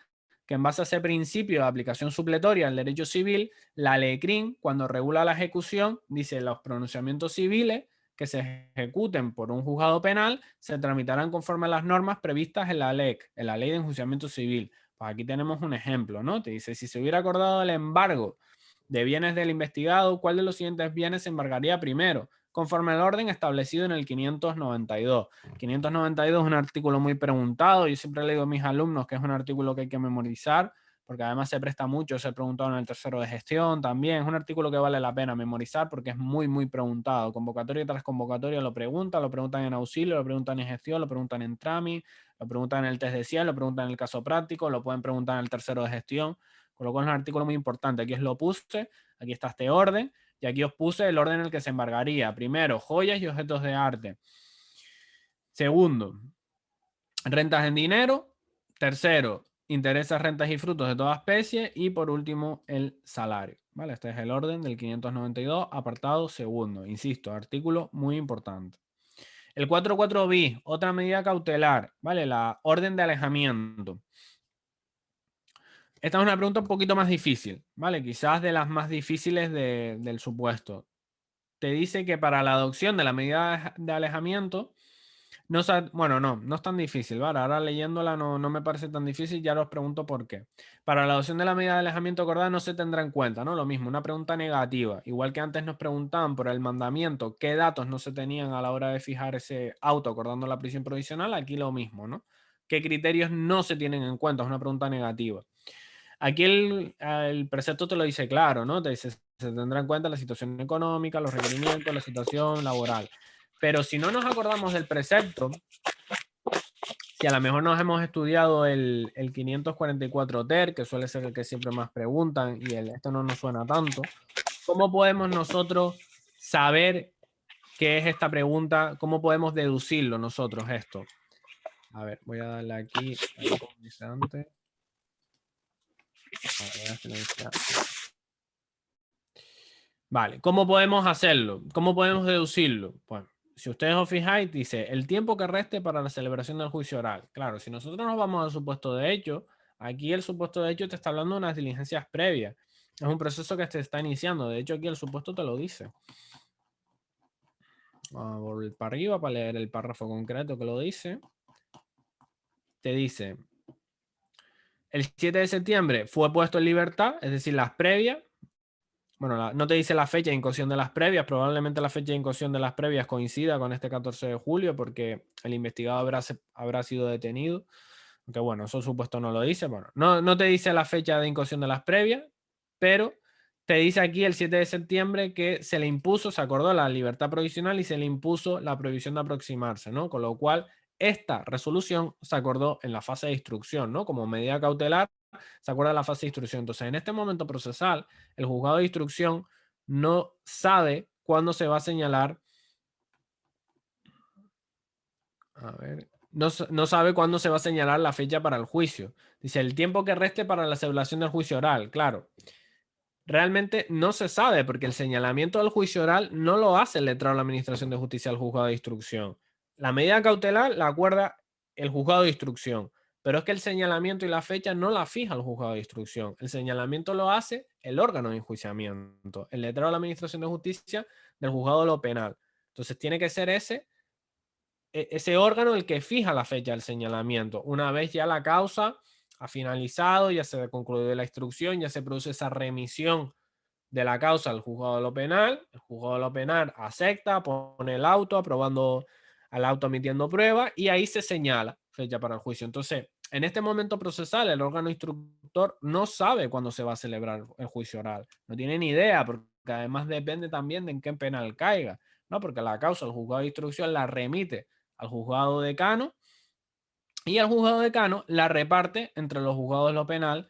que en base a ese principio de aplicación supletoria del derecho civil, la LECRIM, cuando regula la ejecución, dice los pronunciamientos civiles que se ejecuten por un juzgado penal se tramitarán conforme a las normas previstas en la LEC, en la Ley de Enjuiciamiento Civil. Pues aquí tenemos un ejemplo, ¿no? Te dice, si se hubiera acordado el embargo de bienes del investigado, ¿cuál de los siguientes bienes se embargaría primero? Conforme al orden establecido en el 592. 592 es un artículo muy preguntado. Yo siempre le digo a mis alumnos que es un artículo que hay que memorizar, porque además se presta mucho ser preguntado en el tercero de gestión también. Es un artículo que vale la pena memorizar porque es muy, muy preguntado. Convocatoria tras convocatoria lo preguntan en auxilio, lo preguntan en gestión, lo preguntan en trámite, lo preguntan en el test de 100, lo preguntan en el caso práctico, lo pueden preguntar en el tercero de gestión, con lo cual es un artículo muy importante. Aquí os lo puse, aquí está este orden, y aquí os puse el orden en el que se embargaría. Primero, joyas y objetos de arte. Segundo, rentas en dinero. Tercero, intereses, rentas y frutos de toda especie. Y por último, el salario. ¿Vale? Este es el orden del 592, apartado segundo. Insisto, artículo muy importante. El 44 bis, otra medida cautelar, ¿vale? La orden de alejamiento. Esta es una pregunta un poquito más difícil, ¿vale? Quizás de las más difíciles del supuesto. Te dice que para la adopción de la medida de alejamiento, no es tan difícil, ¿vale? Ahora leyéndola no me parece tan difícil, ya os pregunto por qué. Para la adopción de la medida de alejamiento acordada no se tendrá en cuenta, ¿no? Lo mismo, una pregunta negativa. Igual que antes nos preguntaban por el mandamiento qué datos no se tenían a la hora de fijar ese auto acordando la prisión provisional, aquí lo mismo, ¿no? ¿Qué criterios no se tienen en cuenta? Es una pregunta negativa. Aquí el precepto te lo dice claro, ¿no? Te dice, se tendrá en cuenta la situación económica, los requerimientos, la situación laboral. Pero si no nos acordamos del precepto, si a lo mejor nos hemos estudiado el 544 TER, que suele ser el que siempre más preguntan, y esto no nos suena tanto, ¿cómo podemos nosotros saber qué es esta pregunta? ¿Cómo podemos deducirlo nosotros esto? A ver, voy a darle aquí, como dice antes. Voy a silenciar. Vale, ¿cómo podemos hacerlo? ¿Cómo podemos deducirlo? Bueno, si ustedes os fijáis, dice el tiempo que reste para la celebración del juicio oral. Claro, si nosotros nos vamos al supuesto de hecho, aquí el supuesto de hecho te está hablando de unas diligencias previas. Es un proceso que se está iniciando. De hecho, aquí el supuesto te lo dice. Vamos a volver para arriba para leer el párrafo concreto que lo dice. Te dice, el 7 de septiembre fue puesto en libertad, es decir, las previas. Bueno, no te dice la fecha de incursión de las previas, probablemente la fecha de incursión de las previas coincida con este 14 de julio porque el investigado habrá sido detenido. Aunque bueno, eso supuesto no lo dice. Bueno, no te dice la fecha de incursión de las previas, pero te dice aquí el 7 de septiembre que se le impuso, se acordó la libertad provisional y se le impuso la prohibición de aproximarse, ¿no? Con lo cual, esta resolución se acordó en la fase de instrucción, ¿no? Como medida cautelar, se acuerda la fase de instrucción. Entonces, en este momento procesal, el juzgado de instrucción no sabe cuándo se va a señalar. A ver, no sabe cuándo se va a señalar la fecha para el juicio. Dice, el tiempo que reste para la celebración del juicio oral. Claro, realmente no se sabe porque el señalamiento del juicio oral no lo hace el letrado de la Administración de Justicia al juzgado de instrucción. La medida cautelar la acuerda el juzgado de instrucción, pero es que el señalamiento y la fecha no la fija el juzgado de instrucción. El señalamiento lo hace el órgano de enjuiciamiento, el letrado de la Administración de Justicia del juzgado de lo penal. Entonces tiene que ser ese órgano el que fija la fecha del señalamiento. Una vez ya la causa ha finalizado, ya se ha concluido la instrucción, ya se produce esa remisión de la causa al juzgado de lo penal. El juzgado de lo penal acepta, pone el auto, aprobando al auto emitiendo prueba y ahí se señala fecha para el juicio. Entonces, en este momento procesal, el órgano instructor no sabe cuándo se va a celebrar el juicio oral. No tiene ni idea, porque además depende también de en qué penal caiga, ¿no? Porque la causa, el juzgado de instrucción la remite al juzgado decano y el juzgado decano la reparte entre los juzgados de lo penal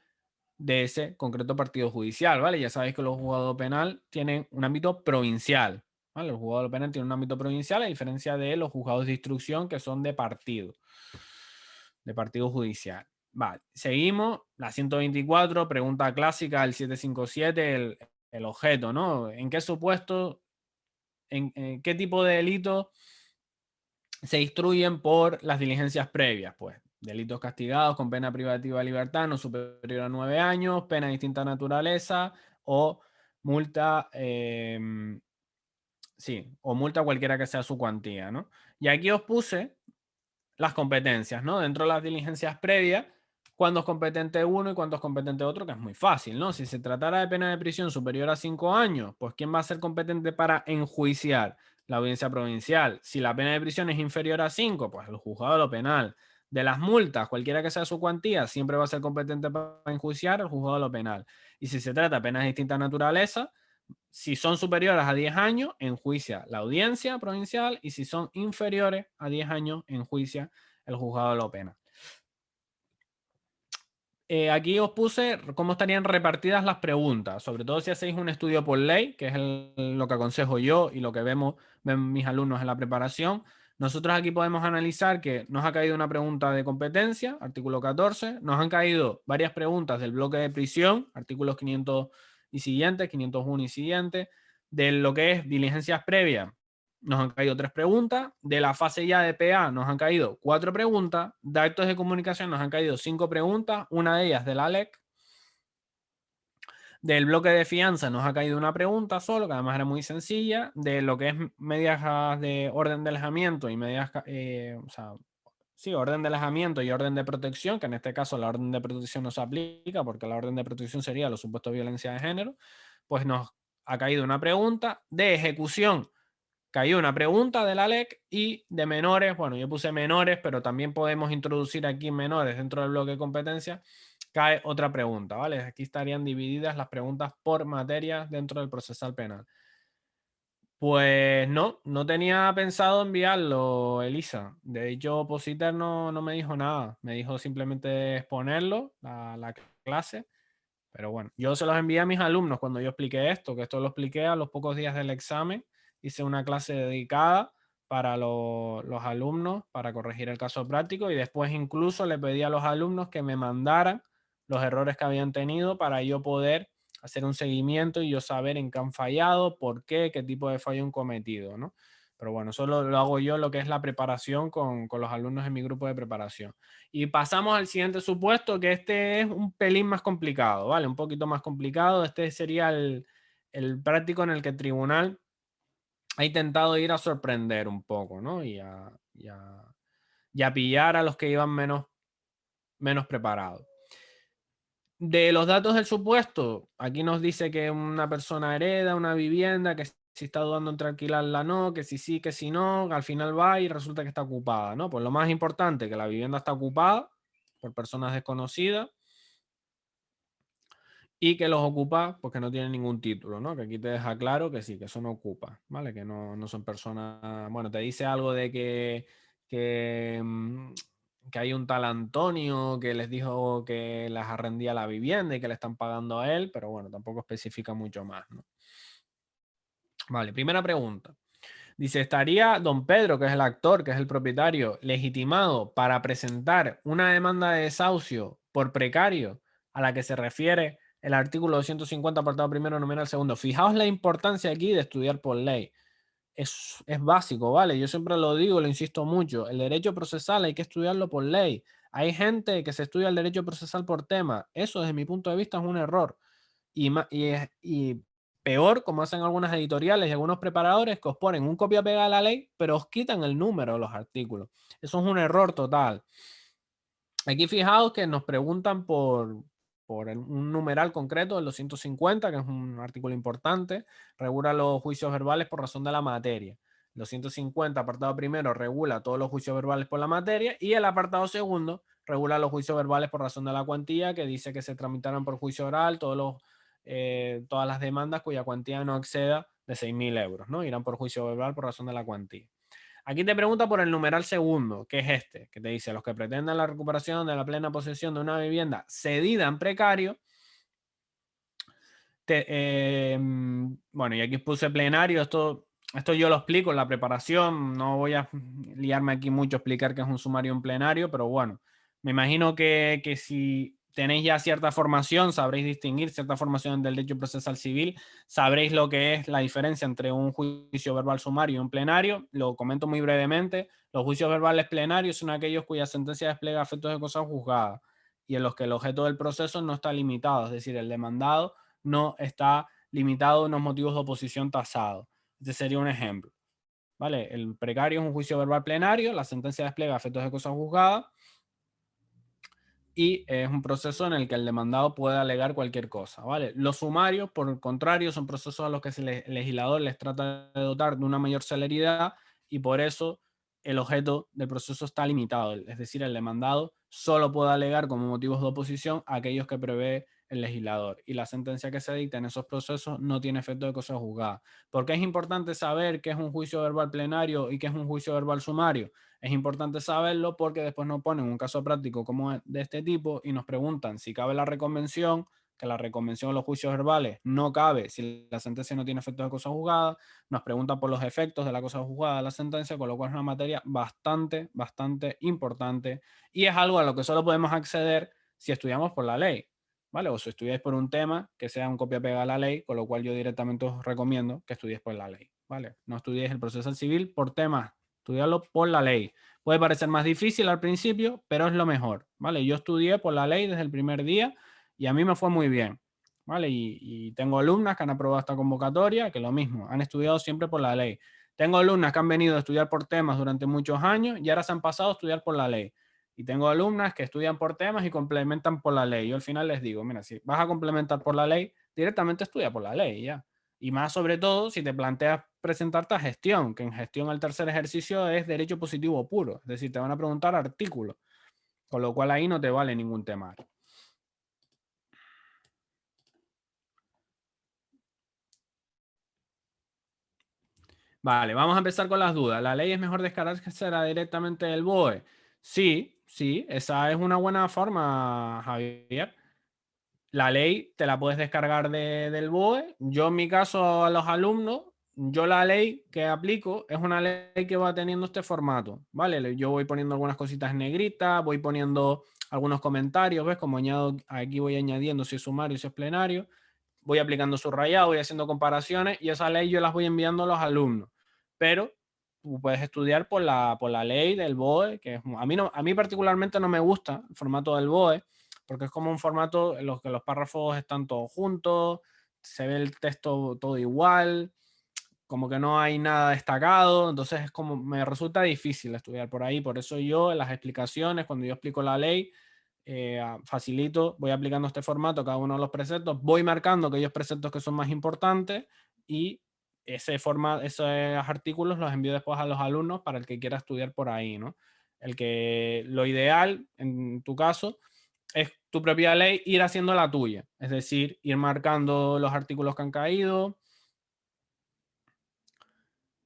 de ese concreto partido judicial, ¿vale? Ya sabéis que los juzgados penal tienen un ámbito provincial, ¿vale? El juzgado penal tiene un ámbito provincial a diferencia de los juzgados de instrucción que son de partido judicial. Vale, seguimos. La 124, pregunta clásica, el 757, el objeto, ¿no? ¿En qué supuesto, en qué tipo de delito se instruyen por las diligencias previas? Pues delitos castigados con pena privativa de libertad no superior a 9 años, pena de distinta naturaleza o multa, o multa cualquiera que sea su cuantía, ¿no? Y aquí os puse las competencias, ¿no? Dentro de las diligencias previas, cuándo es competente uno y cuándo es competente otro, que es muy fácil, ¿no? Si se tratara de pena de prisión superior a 5 años, pues ¿quién va a ser competente para enjuiciar? La audiencia provincial. Si la pena de prisión es inferior a 5, pues el juzgado de lo penal. De las multas, cualquiera que sea su cuantía, siempre va a ser competente para enjuiciar el juzgado de lo penal. Y si se trata de penas de distinta naturaleza, si son superiores a 10 años, enjuicia la audiencia provincial, y si son inferiores a 10 años, enjuicia el juzgado de lo penal. Aquí os puse cómo estarían repartidas las preguntas, sobre todo si hacéis un estudio por ley, que es lo que aconsejo yo y lo que ven mis alumnos en la preparación. Nosotros aquí podemos analizar que nos ha caído una pregunta de competencia, artículo 14, nos han caído varias preguntas del bloque de prisión, artículos 500 y siguientes, 501 y siguientes, de lo que es diligencias previas. Nos han caído 3 preguntas. De la fase ya de PA nos han caído 4 preguntas. De actos de comunicación nos han caído 5 preguntas, una de ellas de la ALEC. Del bloque de fianza nos ha caído una pregunta solo, que además era muy sencilla. De lo que es medidas de orden de alejamiento y medidas, orden de alejamiento y orden de protección, que en este caso la orden de protección no se aplica porque la orden de protección sería los supuestos de violencia de género, pues nos ha caído una pregunta. De ejecución cayó una pregunta de la LEC, y de menores, bueno, yo puse menores, pero también podemos introducir aquí menores dentro del bloque de competencia, cae otra pregunta, ¿vale? Aquí estarían divididas las preguntas por materias dentro del procesal penal. Pues no tenía pensado enviarlo, Elisa. De hecho, Positer no me dijo nada. Me dijo simplemente exponerlo, la clase. Pero bueno, yo se los envié a mis alumnos cuando yo expliqué esto, que esto lo expliqué a los pocos días del examen. Hice una clase dedicada para los alumnos para corregir el caso práctico, y después incluso le pedí a los alumnos que me mandaran los errores que habían tenido para yo poder hacer un seguimiento y yo saber en qué han fallado, por qué tipo de fallo han cometido, ¿no? Pero bueno, eso lo hago yo, lo que es la preparación con los alumnos en mi grupo de preparación. Y pasamos al siguiente supuesto, que este es un pelín más complicado, ¿vale? Un poquito más complicado. Este sería el práctico en el que el tribunal ha intentado ir a sorprender un poco, ¿no? Y a pillar a los que iban menos preparados. De los datos del supuesto, aquí nos dice que una persona hereda una vivienda, que si está dudando entre alquilarla o no, que si sí, que si no, al final va y resulta que está ocupada, ¿no? Pues lo más importante, que la vivienda está ocupada por personas desconocidas y que los ocupa porque no tienen ningún título, ¿no? Que aquí te deja claro que sí, que son ocupas, ¿vale? Que no son personas... Bueno, te dice algo de que hay un tal Antonio que les dijo que les arrendía la vivienda y que le están pagando a él, pero bueno, tampoco especifica mucho más, ¿no? Vale, primera pregunta. Dice, ¿estaría don Pedro, que es el actor, que es el propietario, legitimado para presentar una demanda de desahucio por precario a la que se refiere el artículo 250, apartado primero, numeral segundo? Fijaos la importancia aquí de estudiar por ley. Es básico, ¿vale? Yo siempre lo digo, lo insisto mucho. El derecho procesal hay que estudiarlo por ley. Hay gente que se estudia el derecho procesal por tema. Eso, desde mi punto de vista, es un error. Y peor, como hacen algunas editoriales y algunos preparadores, que os ponen un copia-pega de la ley, pero os quitan el número de los artículos. Eso es un error total. Aquí fijaos que nos preguntan por un numeral concreto, el 250, que es un artículo importante, regula los juicios verbales por razón de la materia. El 250, apartado primero, regula todos los juicios verbales por la materia, y el apartado segundo regula los juicios verbales por razón de la cuantía, que dice que se tramitarán por juicio oral todas las demandas cuya cuantía no exceda de 6.000 euros, ¿no? Irán por juicio verbal por razón de la cuantía. Aquí te pregunta por el numeral segundo, que es este, que te dice: los que pretendan la recuperación de la plena posesión de una vivienda cedida en precario. Bueno, y aquí puse plenario. Esto yo lo explico en la preparación. No voy a liarme aquí mucho a explicar qué es un sumario en plenario, pero bueno, me imagino que si tenéis ya cierta formación, sabréis distinguir cierta formación en derecho procesal civil, sabréis lo que es la diferencia entre un juicio verbal sumario y un plenario. Lo comento muy brevemente. Los juicios verbales plenarios son aquellos cuya sentencia despliega efectos de cosas juzgadas y en los que el objeto del proceso no está limitado, es decir, el demandado no está limitado a unos motivos de oposición tasados. Este sería un ejemplo. ¿Vale? El precario es un juicio verbal plenario, la sentencia despliega efectos de cosas juzgadas y es un proceso en el que el demandado puede alegar cualquier cosa, ¿vale? Los sumarios, por el contrario, son procesos a los que el legislador les trata de dotar de una mayor celeridad, y por eso el objeto del proceso está limitado, es decir, el demandado solo puede alegar como motivos de oposición a aquellos que prevé el legislador, y la sentencia que se dicta en esos procesos no tiene efecto de cosa juzgada. ¿Por qué es importante saber qué es un juicio verbal plenario y qué es un juicio verbal sumario? Es importante saberlo porque después nos ponen un caso práctico como de este tipo y nos preguntan si cabe la reconvención, que la reconvención de los juicios verbales no cabe si la sentencia no tiene efecto de cosa juzgada. Nos preguntan por los efectos de la cosa juzgada de la sentencia, con lo cual es una materia bastante importante y es algo a lo que solo podemos acceder si estudiamos por la ley, ¿vale? O si estudiáis por un tema que sea un copia-pega a la ley, con lo cual yo directamente os recomiendo que estudiéis por la ley, ¿vale? No estudiéis el proceso civil por temas, estudiarlo por la ley. Puede parecer más difícil al principio, pero es lo mejor, ¿vale? Yo estudié por la ley desde el primer día y a mí me fue muy bien, ¿vale? Y tengo alumnas que han aprobado esta convocatoria, que lo mismo, han estudiado siempre por la ley. Tengo alumnas que han venido a estudiar por temas durante muchos años y ahora se han pasado a estudiar por la ley. Y tengo alumnas que estudian por temas y complementan por la ley. Yo al final les digo, mira, si vas a complementar por la ley, directamente estudia por la ley, ya. Y más sobre todo si te planteas presentarte a gestión, que en gestión el tercer ejercicio es derecho positivo puro. Es decir, te van a preguntar artículos, con lo cual ahí no te vale ningún tema. Vale, vamos a empezar con las dudas. ¿La ley es mejor descargársela directamente del BOE? Sí, sí, esa es una buena forma, Javier. La ley te la puedes descargar del BOE. Yo en mi caso a los alumnos, yo la ley que aplico es una ley que va teniendo este formato, ¿vale? Yo voy poniendo algunas cositas negritas, voy poniendo algunos comentarios, ¿ves? Como añado, aquí voy añadiendo si es sumario, si es plenario, voy aplicando subrayado, voy haciendo comparaciones y esa ley yo las voy enviando a los alumnos. Pero tú puedes estudiar por la ley del BOE, que es, a mí particularmente no me gusta el formato del BOE, porque es como un formato en los que los párrafos están todos juntos, se ve el texto todo igual, como que no hay nada destacado, entonces es como, me resulta difícil estudiar por ahí, por eso yo en las explicaciones, cuando yo explico la ley, facilito, voy aplicando este formato cada uno de los preceptos, voy marcando aquellos preceptos que son más importantes y esos artículos los envío después a los alumnos para el que quiera estudiar por ahí, ¿no? Lo ideal, en tu caso, es tu propia ley ir haciendo la tuya, es decir, ir marcando los artículos que han caído.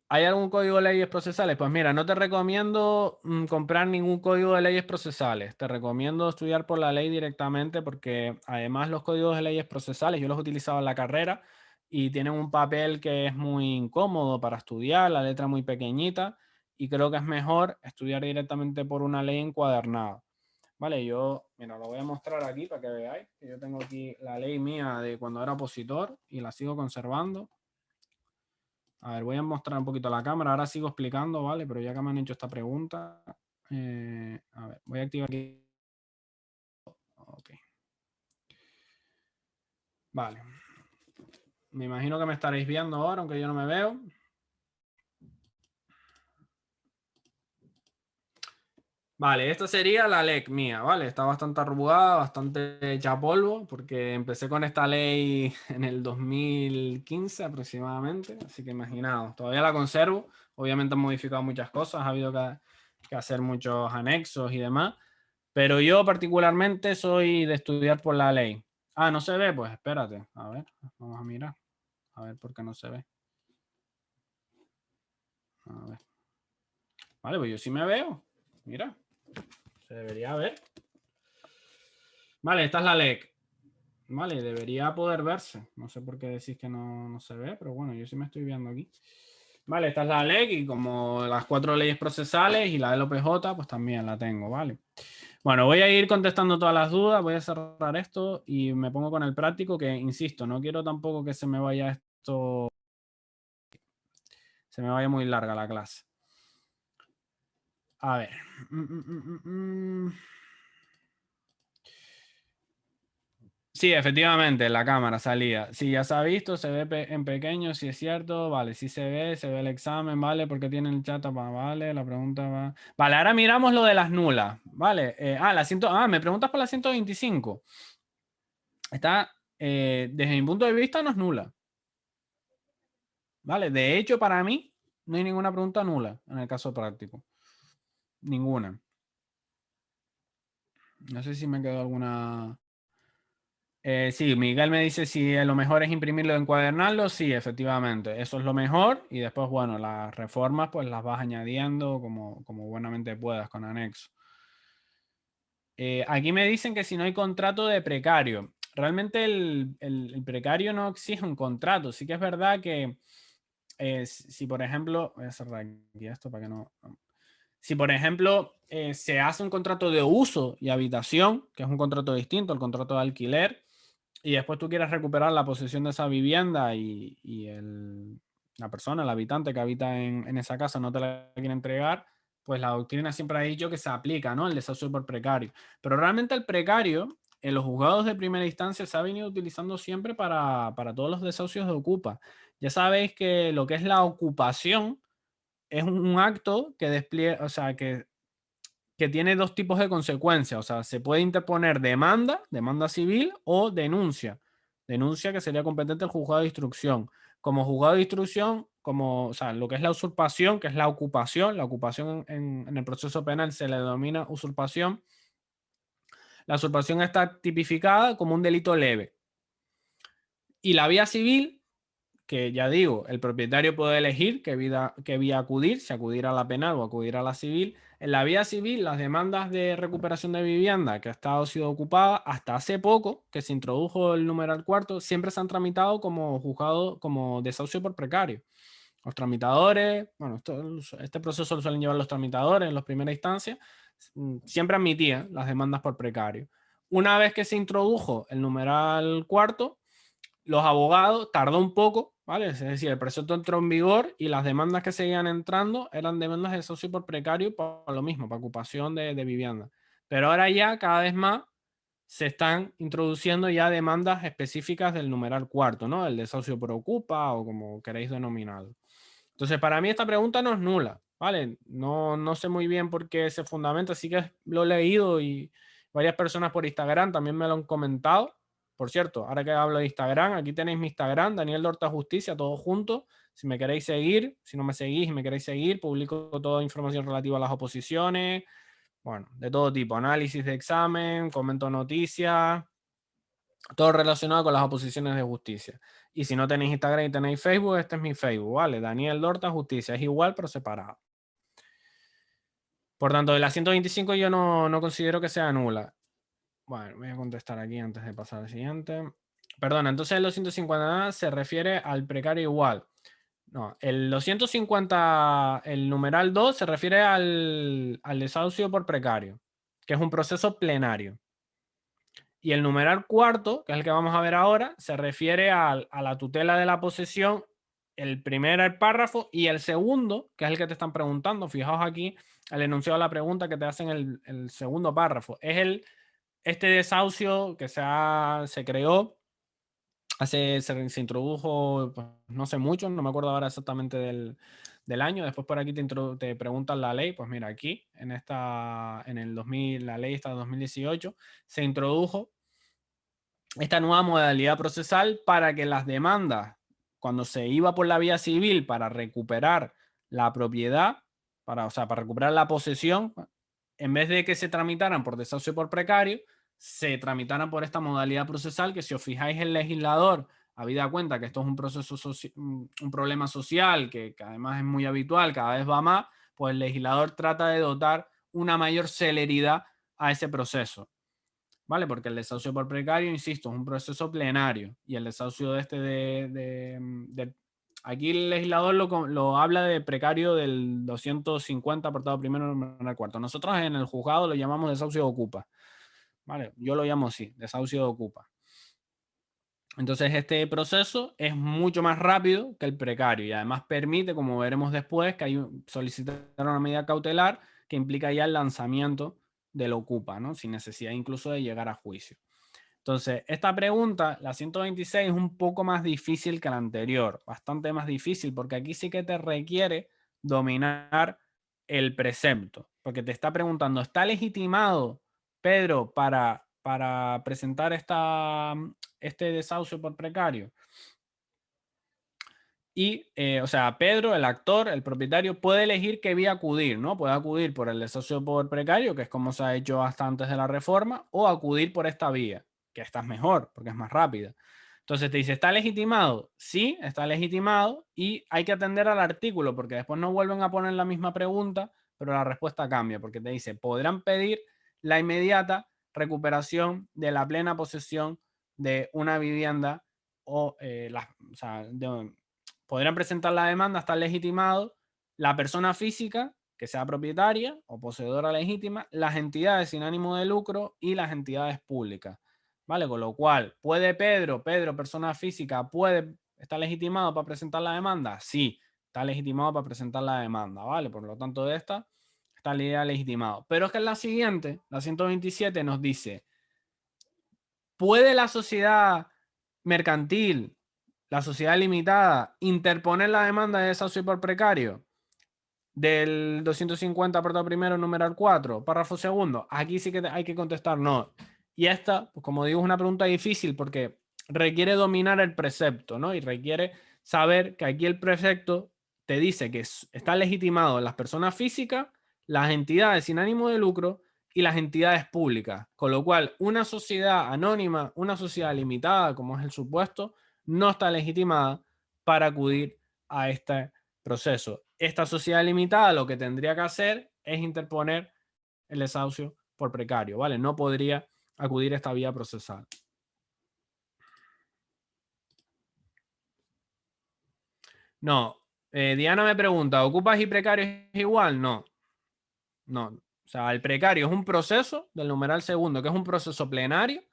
¿Hay algún código de leyes procesales? Pues mira, no te recomiendo comprar ningún código de leyes procesales. Te recomiendo estudiar por la ley directamente porque además los códigos de leyes procesales yo los he utilizado en la carrera y tienen un papel que es muy incómodo para estudiar, la letra muy pequeñita y creo que es mejor estudiar directamente por una ley encuadernada. Vale, yo, mira, lo voy a mostrar aquí para que veáis que yo tengo aquí la ley mía de cuando era opositor y la sigo conservando. A ver, voy a mostrar un poquito la cámara. Ahora sigo explicando, ¿vale? Pero ya que me han hecho esta pregunta, a ver, voy a activar aquí. Ok. Vale. Me imagino que me estaréis viendo ahora, aunque yo no me veo. Vale, esta sería la ley mía, ¿vale? Está bastante arrugada, bastante hecha polvo, porque empecé con esta ley en el 2015 aproximadamente, así que imaginaos, todavía la conservo. Obviamente han modificado muchas cosas, ha habido que hacer muchos anexos y demás, pero yo particularmente soy de estudiar por la ley. Ah, ¿no se ve? Pues espérate, a ver, vamos a mirar, a ver por qué no se ve. A ver. Vale, pues yo sí me veo, mira, se debería ver. Vale, esta es la LEC. Vale, debería poder verse. No sé por qué decís que no se ve, pero bueno, yo sí me estoy viendo aquí. Vale, esta es la LEC y como las 4 leyes procesales y la del OPJ, pues también la tengo, ¿vale? Bueno, voy a ir contestando todas las dudas, voy a cerrar esto y me pongo con el práctico que, insisto, no quiero tampoco que se me vaya esto, se me vaya muy larga la clase. A ver. Sí, efectivamente, la cámara salía. Si ya se ha visto, se ve en pequeño, si es cierto, vale, si se ve el examen, vale, porque tiene el chat, vale, la pregunta va. Vale, ahora miramos lo de las nulas, vale. Me preguntas por la 125. Está, desde mi punto de vista, no es nula. Vale, de hecho, para mí, no hay ninguna pregunta nula en el caso práctico. ninguna. No sé si me quedó alguna... sí, Miguel me dice si lo mejor es imprimirlo y encuadernarlo. Sí, efectivamente, eso es lo mejor. Y después, bueno, las reformas pues las vas añadiendo como buenamente puedas con anexo. Aquí me dicen que si no hay contrato de precario. Realmente el precario no exige un contrato. Sí que es verdad que si por ejemplo, voy a cerrar aquí esto para que no... Si por ejemplo se hace un contrato de uso y habitación, que es un contrato distinto al contrato de alquiler, y después tú quieres recuperar la posesión de esa vivienda y la persona, el habitante que habita en esa casa no te la quiere entregar, pues la doctrina siempre ha dicho que se aplica, ¿no? El desahucio por precario. Pero realmente el precario en los juzgados de primera instancia se ha venido utilizando siempre para todos los desahucios de ocupa. Ya sabéis que lo que es la ocupación es un acto que despliega, o sea, que tiene dos tipos de consecuencias. O sea, se puede interponer demanda civil o denuncia. Denuncia que sería competente el juzgado de instrucción. Como juzgado de instrucción, o sea, lo que es la usurpación, que es la ocupación en el proceso penal se le denomina usurpación. La usurpación está tipificada como un delito leve. Y la vía civil, que ya digo, el propietario puede elegir qué vía acudir, si acudir a la penal o acudir a la civil. En la vía civil, las demandas de recuperación de vivienda que ha estado sido ocupada hasta hace poco, que se introdujo el numeral cuarto, siempre se han tramitado como juzgado, como desahucio por precario. Los tramitadores, bueno, este proceso lo suelen llevar los tramitadores en las primeras instancias, siempre admitían las demandas por precario. Una vez que se introdujo el numeral cuarto, los abogados tardó un poco, ¿vale? Es decir, el precepto entró en vigor y las demandas que seguían entrando eran demandas de desahucio por precario por lo mismo, para ocupación de vivienda. Pero ahora ya cada vez más se están introduciendo ya demandas específicas del numeral cuarto, ¿no? El desahucio por ocupa o como queréis denominarlo. Entonces, para mí esta pregunta no es nula, ¿vale? No sé muy bien por qué se fundamenta, sí que lo he leído y varias personas por Instagram también me lo han comentado. Por cierto, ahora que hablo de Instagram, aquí tenéis mi Instagram, Daniel Dorta Justicia, todo junto. Si me queréis seguir, si no me seguís y me queréis seguir, publico toda información relativa a las oposiciones, bueno, de todo tipo, análisis de examen, comento noticias, todo relacionado con las oposiciones de justicia. Y si no tenéis Instagram y tenéis Facebook, este es mi Facebook, ¿vale? Daniel Dorta Justicia, es igual pero separado. Por tanto, de la 125 yo no considero que sea nula. Bueno, voy a contestar aquí antes de pasar al siguiente. Perdón, entonces el 250 se refiere al precario igual. No, el 250, el numeral 2 se refiere al desahucio por precario, que es un proceso plenario. Y el numeral cuarto, que es el que vamos a ver ahora, se refiere a la tutela de la posesión, el primer párrafo, y el segundo, que es el que te están preguntando. Fijaos aquí el enunciado de la pregunta que te hacen el segundo párrafo. Es este desahucio que se creó, se introdujo, pues, no sé mucho, no me acuerdo ahora exactamente del año. Después por aquí te preguntan la ley. Pues mira, aquí en el 2000, la ley está de 2018, se introdujo esta nueva modalidad procesal para que las demandas, cuando se iba por la vía civil para recuperar la propiedad, o sea, para recuperar la posesión, en vez de que se tramitaran por desahucio por precario, se tramitaran por esta modalidad procesal que, si os fijáis, el legislador, habida cuenta que esto es un proceso un problema social que además es muy habitual, cada vez va más, pues el legislador trata de dotar una mayor celeridad a ese proceso. ¿Vale? Porque el desahucio por precario, insisto, es un proceso plenario y el desahucio aquí el legislador lo habla de precario del 250 apartado primero numeral cuarto. Nosotros en el juzgado lo llamamos desahucio de ocupa. ¿Vale? Yo lo llamo así, desahucio de ocupa. Entonces este proceso es mucho más rápido que el precario y además permite, como veremos después, que solicitar una medida cautelar que implica ya el lanzamiento del ocupa, ¿no? Sin necesidad incluso de llegar a juicio. Entonces, esta pregunta, la 126, es un poco más difícil que la anterior, bastante más difícil, porque aquí sí que te requiere dominar el precepto, porque te está preguntando, ¿está legitimado, Pedro, para presentar este desahucio por precario? Y, o sea, Pedro, el actor, el propietario, puede elegir qué vía acudir, ¿no? Puede acudir por el desahucio por precario, que es como se ha hecho hasta antes de la reforma, o acudir por esta vía, que esta es mejor, porque es más rápida. Entonces te dice, ¿está legitimado? Sí, está legitimado y hay que atender al artículo, porque después no vuelven a poner la misma pregunta, pero la respuesta cambia, porque te dice, podrán pedir la inmediata recuperación de la plena posesión de una vivienda o, o sea, podrán presentar la demanda, está legitimado la persona física que sea propietaria o poseedora legítima, las entidades sin ánimo de lucro y las entidades públicas. ¿Vale? Con lo cual, ¿puede Pedro, persona física, está legitimado para presentar la demanda? Sí, está legitimado para presentar la demanda, ¿vale? Por lo tanto, de esta estaría legitimado. Pero es que en la siguiente, la 127, nos dice, ¿puede la sociedad mercantil, la sociedad limitada, interponer la demanda de desahucio por precario? Del 250, apartado primero, numeral 4, párrafo segundo. Aquí sí que hay que contestar no. Y esta, pues como digo, es una pregunta difícil porque requiere dominar el precepto, ¿no? Y requiere saber que aquí el precepto te dice que está legitimado las personas físicas, las entidades sin ánimo de lucro y las entidades públicas. Con lo cual, una sociedad anónima, una sociedad limitada, como es el supuesto, no está legitimada para acudir a este proceso. Esta sociedad limitada lo que tendría que hacer es interponer el desahucio por precario, ¿vale? No podría acudir a esta vía procesal. No. Diana me pregunta, ¿ocupas y precario es igual? No. No. O sea, el precario es un proceso del numeral segundo, que es un proceso plenario,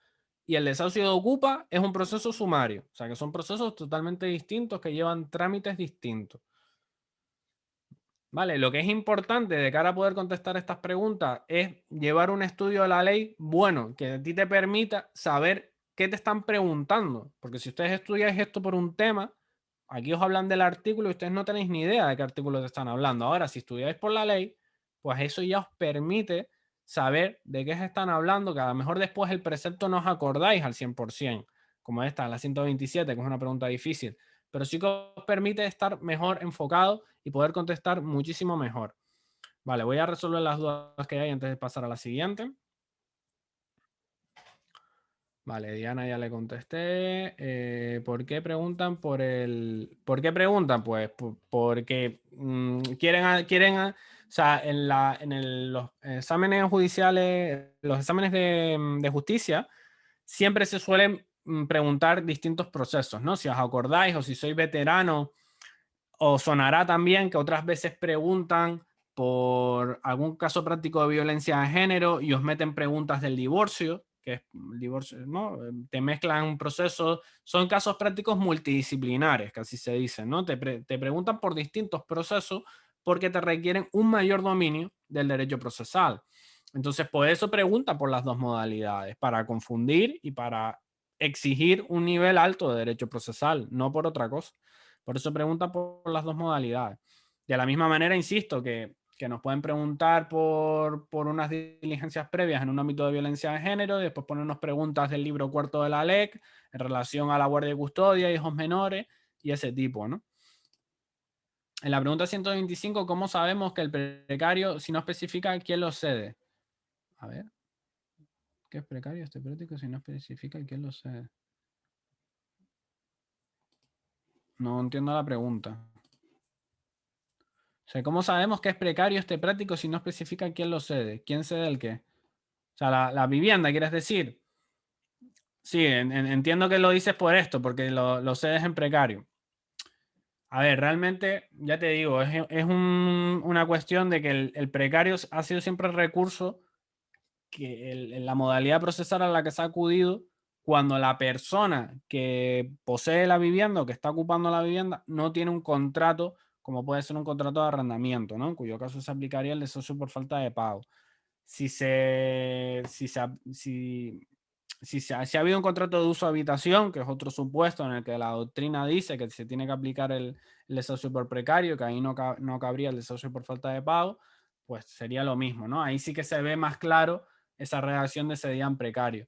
y el desahucio de ocupa es un proceso sumario. O sea, que son procesos totalmente distintos que llevan trámites distintos. Vale, lo que es importante de cara a poder contestar estas preguntas es llevar un estudio de la ley bueno, que a ti te permita saber qué te están preguntando. Porque si ustedes estudiáis esto por un tema, aquí os hablan del artículo y ustedes no tenéis ni idea de qué artículo te están hablando. Ahora, si estudiáis por la ley, pues eso ya os permite saber de qué se están hablando, que a lo mejor después el precepto no os acordáis al 100%, como esta, la 127, que es una pregunta difícil, pero sí que os permite estar mejor enfocado y poder contestar muchísimo mejor. Vale, voy a resolver las dudas que hay antes de pasar a la siguiente. Vale, Diana ya le contesté. ¿Por qué preguntan por el... ¿Por qué preguntan? Pues porque o sea, los exámenes judiciales, los exámenes de justicia, siempre se suelen preguntar distintos procesos, ¿no? Si os acordáis o si sois veterano, o sonará también que otras veces preguntan por algún caso práctico de violencia de género y os meten preguntas del divorcio, que es el divorcio, ¿no? Te mezclan procesos, son casos prácticos multidisciplinares, que así se dice, ¿no? Te preguntan por distintos procesos porque te requieren un mayor dominio del derecho procesal. Entonces, por eso preguntan por las dos modalidades, para confundir y para exigir un nivel alto de derecho procesal, no por otra cosa. Por eso pregunta por las dos modalidades. De la misma manera, insisto, que nos pueden preguntar por unas diligencias previas en un ámbito de violencia de género y después ponernos preguntas del libro cuarto de la LEC en relación a la guardia y custodia, hijos menores y ese tipo, ¿no? En la pregunta 125, ¿cómo sabemos que el precario, si no especifica quién lo cede? A ver, ¿qué es precario este práctico si no especifica quién lo cede? No entiendo la pregunta. O sea, ¿cómo sabemos que es precario este práctico si no especifica quién lo cede? ¿Quién cede el qué? O sea, la vivienda, ¿quieres decir? Sí, entiendo que lo dices por esto, porque lo cedes en precario. A ver, realmente, ya te digo, es una cuestión de que el precario ha sido siempre el recurso, que la modalidad procesal a la que se ha acudido cuando la persona que posee la vivienda o que está ocupando la vivienda no tiene un contrato, como puede ser un contrato de arrendamiento, ¿no? En cuyo caso se aplicaría el desahucio por falta de pago. Si ha habido un contrato de uso de habitación, que es otro supuesto en el que la doctrina dice que se tiene que aplicar el desahucio por precario, que ahí no cabría el desahucio por falta de pago, pues sería lo mismo, ¿no? Ahí sí que se ve más claro esa redacción de ese día en precario.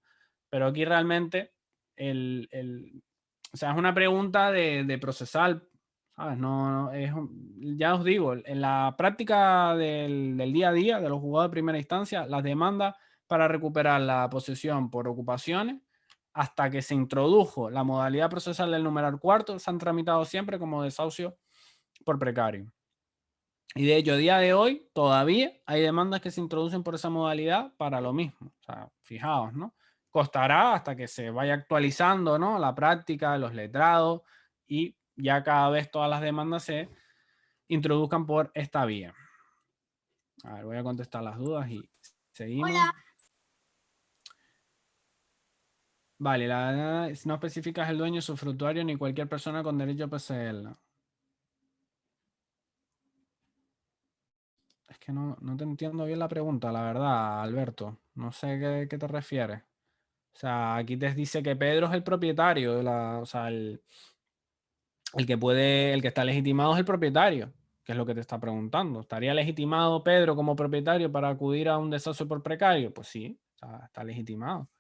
Pero aquí realmente, o sea, es una pregunta de procesal. ¿Sabes? Ya os digo, en la práctica del día a día de los juzgados de primera instancia, las demandas para recuperar la posesión por ocupaciones, hasta que se introdujo la modalidad procesal del numeral cuarto, se han tramitado siempre como desahucio por precario. Y de hecho, a día de hoy, todavía hay demandas que se introducen por esa modalidad para lo mismo. O sea, fijaos, ¿no? Costará hasta que se vaya actualizando, ¿no? La práctica, los letrados, y ya cada vez todas las demandas se introduzcan por esta vía. A ver, voy a contestar las dudas y seguimos. Hola. Vale, si no especificas el dueño, usufructuario ni cualquier persona con derecho a poseerla. Es que no te entiendo bien la pregunta, la verdad, Alberto. No sé qué te refieres. O sea, aquí te dice que Pedro es el propietario de o sea, el que está legitimado es el propietario, que es lo que te está preguntando. ¿Estaría legitimado Pedro como propietario para acudir a un desahucio por precario? Pues sí, o sea, está legitimado.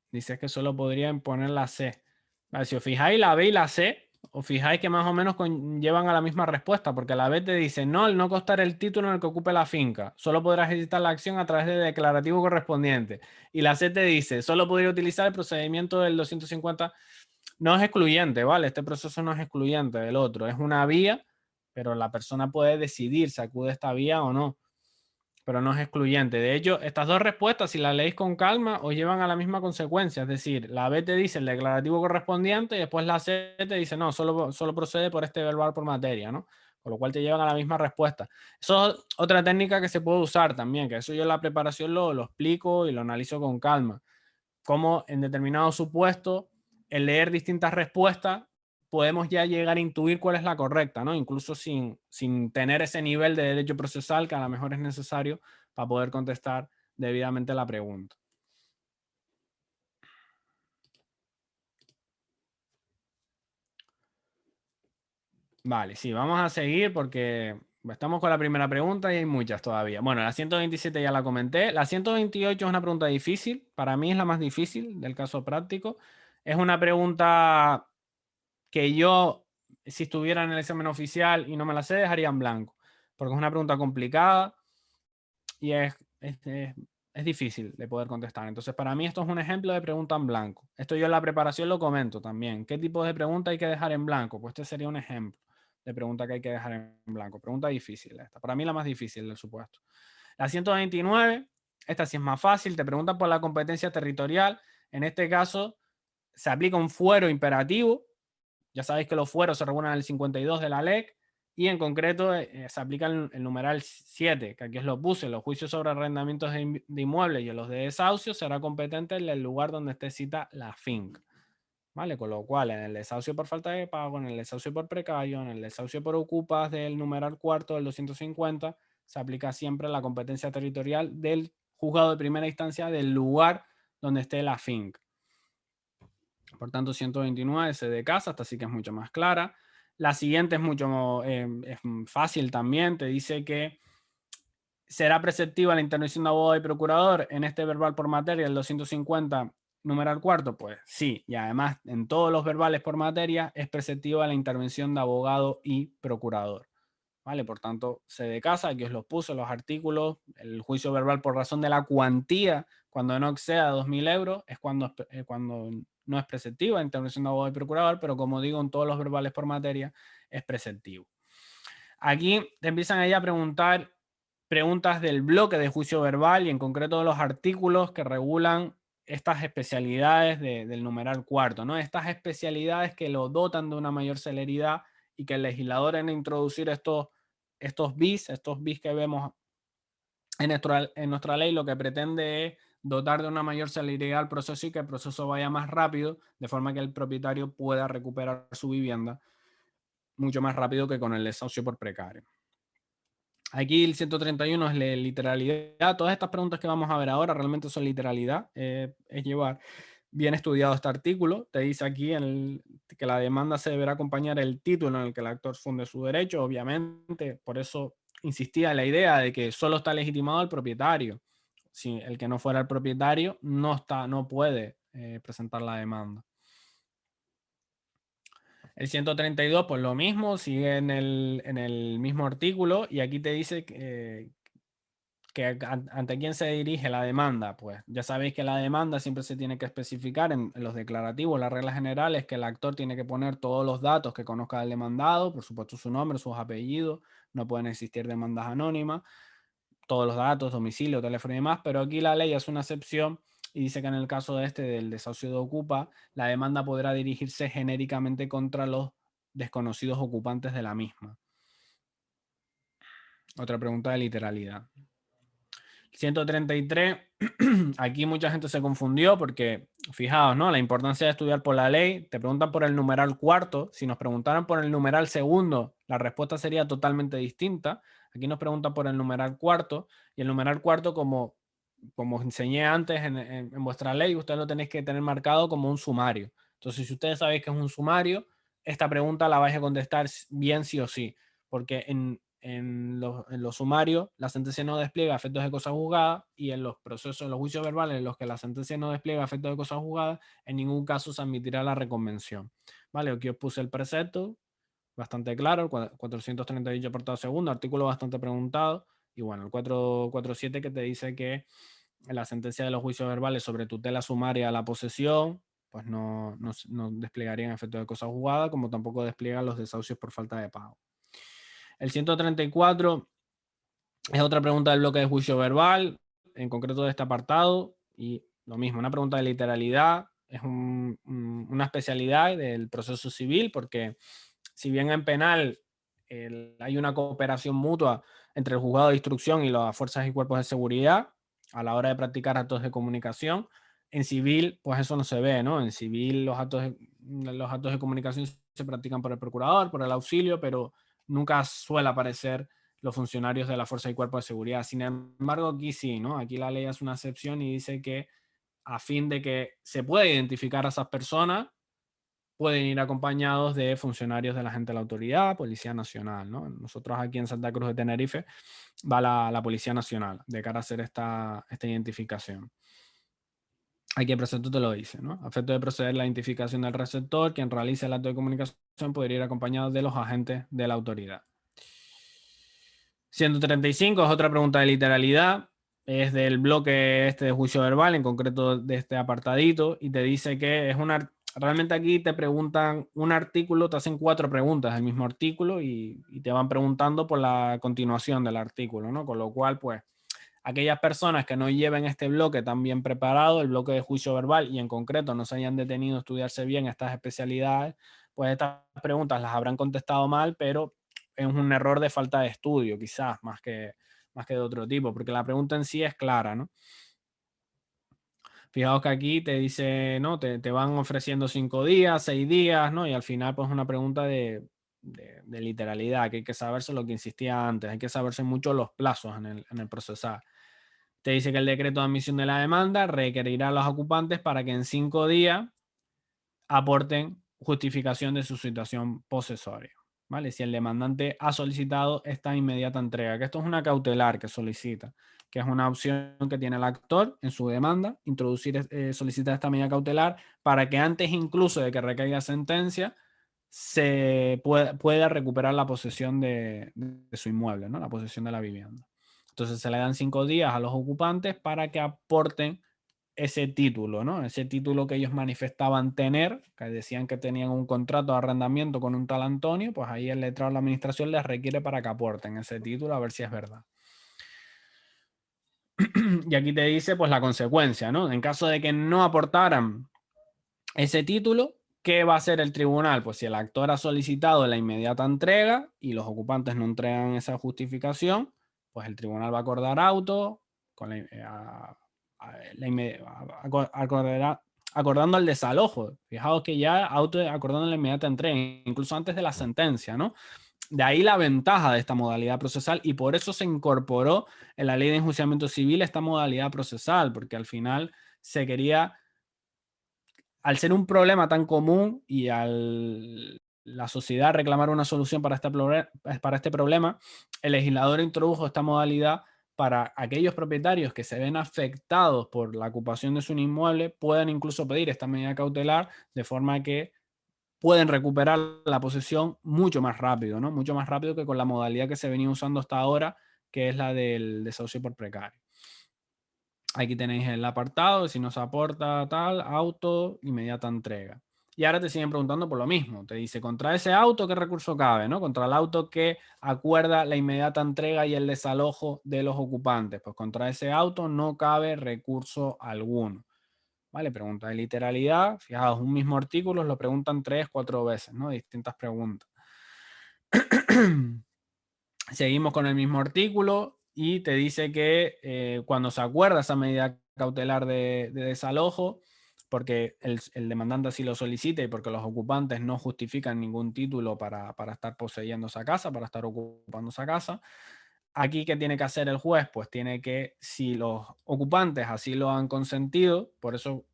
Dices que solo podría imponer la C. Vale, si os fijáis, la B y la C, os fijáis que más o menos llevan a la misma respuesta, porque la B te dice, no, el no costar el título en el que ocupe la finca, solo podrás ejecutar la acción a través del declarativo correspondiente. Y la C te dice, solo podría utilizar el procedimiento del 250. No es excluyente, ¿vale? Este proceso no es excluyente del otro, es una vía, pero la persona puede decidir si acude a esta vía o no, pero no es excluyente. De hecho, estas dos respuestas, si las leéis con calma, os llevan a la misma consecuencia. Es decir, la B te dice el declarativo correspondiente y después la C te dice, no, solo procede por este verbal por materia, ¿no? Con lo cual te llevan a la misma respuesta. Eso es otra técnica que se puede usar también, que eso yo en la preparación lo explico y lo analizo con calma. Cómo en determinado supuesto, el leer distintas respuestas, podemos ya llegar a intuir cuál es la correcta, ¿no? Incluso sin tener ese nivel de derecho procesal que a lo mejor es necesario para poder contestar debidamente la pregunta. Vale, sí, vamos a seguir porque estamos con la primera pregunta y hay muchas todavía. Bueno, la 127 ya la comenté. La 128 es una pregunta difícil. Para mí es la más difícil del caso práctico. Es una pregunta que yo, si estuviera en el examen oficial y no me la sé, dejaría en blanco, porque es una pregunta complicada y es difícil de poder contestar. Entonces, para mí esto es un ejemplo de pregunta en blanco. Esto yo en la preparación lo comento también. ¿Qué tipo de pregunta hay que dejar en blanco? Pues este sería un ejemplo de pregunta que hay que dejar en blanco. Pregunta difícil esta. Para mí la más difícil del supuesto. La 129, esta sí es más fácil. Te preguntan por la competencia territorial. En este caso, se aplica un fuero imperativo. Ya sabéis que los fueros se regulan en el 52 de la LEC y en concreto se aplica el numeral 7, que aquí os lo puse, los juicios sobre arrendamientos de inmuebles y los de desahucio será competente en el lugar donde esté cita la finca. ¿Vale? Con lo cual, en el desahucio por falta de pago, en el desahucio por precario, en el desahucio por ocupas del numeral cuarto del 250, se aplica siempre la competencia territorial del juzgado de primera instancia del lugar donde esté la finca. Por tanto, 129 se de casa, esta sí que es mucho más clara. La siguiente es mucho es fácil también, te dice que será preceptiva la intervención de abogado y procurador en este verbal por materia, el 250, numeral cuarto, pues sí, y además en todos los verbales por materia es preceptiva la intervención de abogado y procurador. ¿Vale? Por tanto, se de casa, aquí os los puse, los artículos, el juicio verbal por razón de la cuantía, cuando no exceda 2.000 euros, es cuando no es preceptiva la intervención de abogado y procurador, pero como digo, en todos los verbales por materia es preceptivo. Aquí te empiezan ahí a preguntar preguntas del bloque de juicio verbal y en concreto de los artículos que regulan estas especialidades del numeral cuarto, ¿no? Estas especialidades que lo dotan de una mayor celeridad y que el legislador en introducir estos bis que vemos en nuestra ley, lo que pretende es dotar de una mayor celeridad al proceso y que el proceso vaya más rápido, de forma que el propietario pueda recuperar su vivienda mucho más rápido que con el desahucio por precario. Aquí el 131 es la literalidad. Todas estas preguntas que vamos a ver ahora realmente son literalidad. Es llevar bien estudiado este artículo. Te dice aquí que la demanda se deberá acompañar el título en el que el actor funde su derecho. Obviamente, por eso insistía en la idea de que solo está legitimado el propietario. Si el que no fuera el propietario no puede presentar la demanda. El 132, pues lo mismo, sigue en el mismo artículo y aquí te dice que ante quién se dirige la demanda. Pues ya sabéis que la demanda siempre se tiene que especificar en los declarativos, las reglas generales, que el actor tiene que poner todos los datos que conozca del demandado, por supuesto su nombre, sus apellidos, no pueden existir demandas anónimas, todos los datos, domicilio, teléfono y demás, pero aquí la ley hace una excepción y dice que en el caso de del desahucio de Ocupa, la demanda podrá dirigirse genéricamente contra los desconocidos ocupantes de la misma. Otra pregunta de literalidad. 133, aquí mucha gente se confundió porque, fijaos, ¿no? La importancia de estudiar por la ley, te preguntan por el numeral cuarto, si nos preguntaran por el numeral segundo, la respuesta sería totalmente distinta. Aquí nos preguntan por el numeral cuarto, y el numeral cuarto, como enseñé antes en vuestra ley, ustedes lo tenéis que tener marcado como un sumario. Entonces, si ustedes sabéis que es un sumario, esta pregunta la vais a contestar bien sí o sí, porque en los sumarios la sentencia no despliega efectos de cosa juzgada, y en los procesos, en los juicios verbales en los que la sentencia no despliega efectos de cosa juzgada, en ningún caso se admitirá la reconvención. ¿Vale? Aquí os puse el precepto, bastante claro, 438 apartado segundo, artículo bastante preguntado, y bueno, el 447 que te dice que en la sentencia de los juicios verbales sobre tutela sumaria a la posesión, pues no desplegarían efectos de cosa juzgada, como tampoco despliegan los desahucios por falta de pago. El 134 es otra pregunta del bloque de juicio verbal, en concreto de este apartado, y lo mismo, una pregunta de literalidad, es una especialidad del proceso civil, porque si bien en penal hay una cooperación mutua entre el juzgado de instrucción y las fuerzas y cuerpos de seguridad a la hora de practicar actos de comunicación, en civil pues eso no se ve, ¿no? En civil los actos de comunicación se practican por el procurador, por el auxilio, pero nunca suele aparecer los funcionarios de la fuerza y cuerpo de seguridad. Sin embargo, aquí sí, ¿no? Aquí la ley hace una excepción y dice que a fin de que se pueda identificar a esas personas, pueden ir acompañados de funcionarios de la gente de la autoridad, Policía Nacional, ¿no? Nosotros aquí en Santa Cruz de Tenerife va la Policía Nacional de cara a hacer esta identificación. Aquí el precepto te lo dice, ¿no? A efecto de proceder la identificación del receptor, quien realice el acto de comunicación podría ir acompañado de los agentes de la autoridad. 135 es otra pregunta de literalidad, es del bloque de juicio verbal, en concreto de este apartadito, y te dice que es realmente aquí te preguntan un artículo, te hacen 4 preguntas del mismo artículo y te van preguntando por la continuación del artículo, ¿no? Con lo cual, pues, aquellas personas que no lleven este bloque tan bien preparado, el bloque de juicio verbal, y en concreto no se hayan detenido a estudiarse bien estas especialidades, pues estas preguntas las habrán contestado mal, pero es un error de falta de estudio, quizás, más que de otro tipo, porque la pregunta en sí es clara, ¿no? Fijaos que aquí te dice, ¿no? Te van ofreciendo 5 días, 6 días, ¿no? Y al final, pues, una pregunta de literalidad, que hay que saberse lo que insistía antes, hay que saberse mucho los plazos en el procesar. Te dice que el decreto de admisión de la demanda requerirá a los ocupantes para que en 5 días aporten justificación de su situación posesoria. ¿Vale? Si el demandante ha solicitado esta inmediata entrega, que esto es una cautelar que solicita, que es una opción que tiene el actor en su demanda, solicitar esta medida cautelar para que antes incluso de que recaiga sentencia se pueda recuperar la posesión de su inmueble, ¿no? La posesión de la vivienda. Entonces se le dan 5 días a los ocupantes para que aporten ese título, ¿no? Ese título que ellos manifestaban tener, que decían que tenían un contrato de arrendamiento con un tal Antonio, pues ahí el letrado de la administración les requiere para que aporten ese título a ver si es verdad. Y aquí te dice pues la consecuencia, ¿no? En caso de que no aportaran ese título, ¿qué va a hacer el tribunal? Pues si el actor ha solicitado la inmediata entrega y los ocupantes no entregan esa justificación, pues el tribunal va a acordar auto con acordando el desalojo. Fijaos que ya auto acordando la inmediata entrega, incluso antes de la sentencia, ¿no? De ahí la ventaja de esta modalidad procesal, y por eso se incorporó en la ley de enjuiciamiento civil esta modalidad procesal, porque al final se quería, al ser un problema tan común y al la sociedad reclamar una solución para este problema, el legislador introdujo esta modalidad para aquellos propietarios que se ven afectados por la ocupación de su inmueble, puedan incluso pedir esta medida cautelar de forma que pueden recuperar la posesión mucho más rápido, ¿no? Mucho más rápido que con la modalidad que se venía usando hasta ahora, que es la del desahucio por precario. Aquí tenéis el apartado, si no se aporta tal, auto, inmediata entrega. Y ahora te siguen preguntando por lo mismo. Te dice, contra ese auto, ¿qué recurso cabe? ¿No? Contra el auto que acuerda la inmediata entrega y el desalojo de los ocupantes. Pues contra ese auto no cabe recurso alguno. ¿Vale? Pregunta de literalidad. Fijaos, un mismo artículo lo preguntan 3, 4 veces, ¿no? Distintas preguntas. Seguimos con el mismo artículo y te dice que cuando se acuerda esa medida cautelar de desalojo, porque el demandante así lo solicita y porque los ocupantes no justifican ningún título para estar poseyendo esa casa, para estar ocupando esa casa, aquí, ¿qué tiene que hacer el juez? Pues tiene que, si los ocupantes así lo han consentido, por eso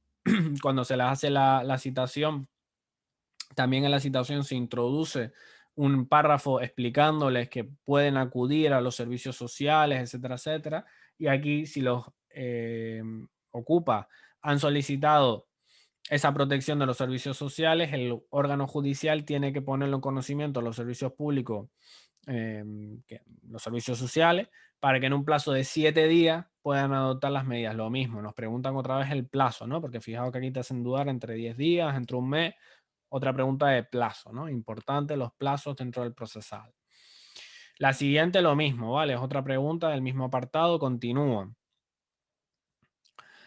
cuando se les hace la citación, también en la citación se introduce un párrafo explicándoles que pueden acudir a los servicios sociales, etcétera, etcétera. Y aquí, si los ocupa han solicitado esa protección de los servicios sociales, el órgano judicial tiene que ponerlo en conocimiento a los servicios públicos, los servicios sociales, para que en un plazo de 7 días puedan adoptar las medidas. Lo mismo, nos preguntan otra vez el plazo, ¿no? Porque fijaos que aquí te hacen dudar entre 10 días, entre un mes. Otra pregunta de plazo, ¿no? Importante los plazos dentro del procesal. La siguiente lo mismo, ¿vale? Es otra pregunta del mismo apartado, continúa.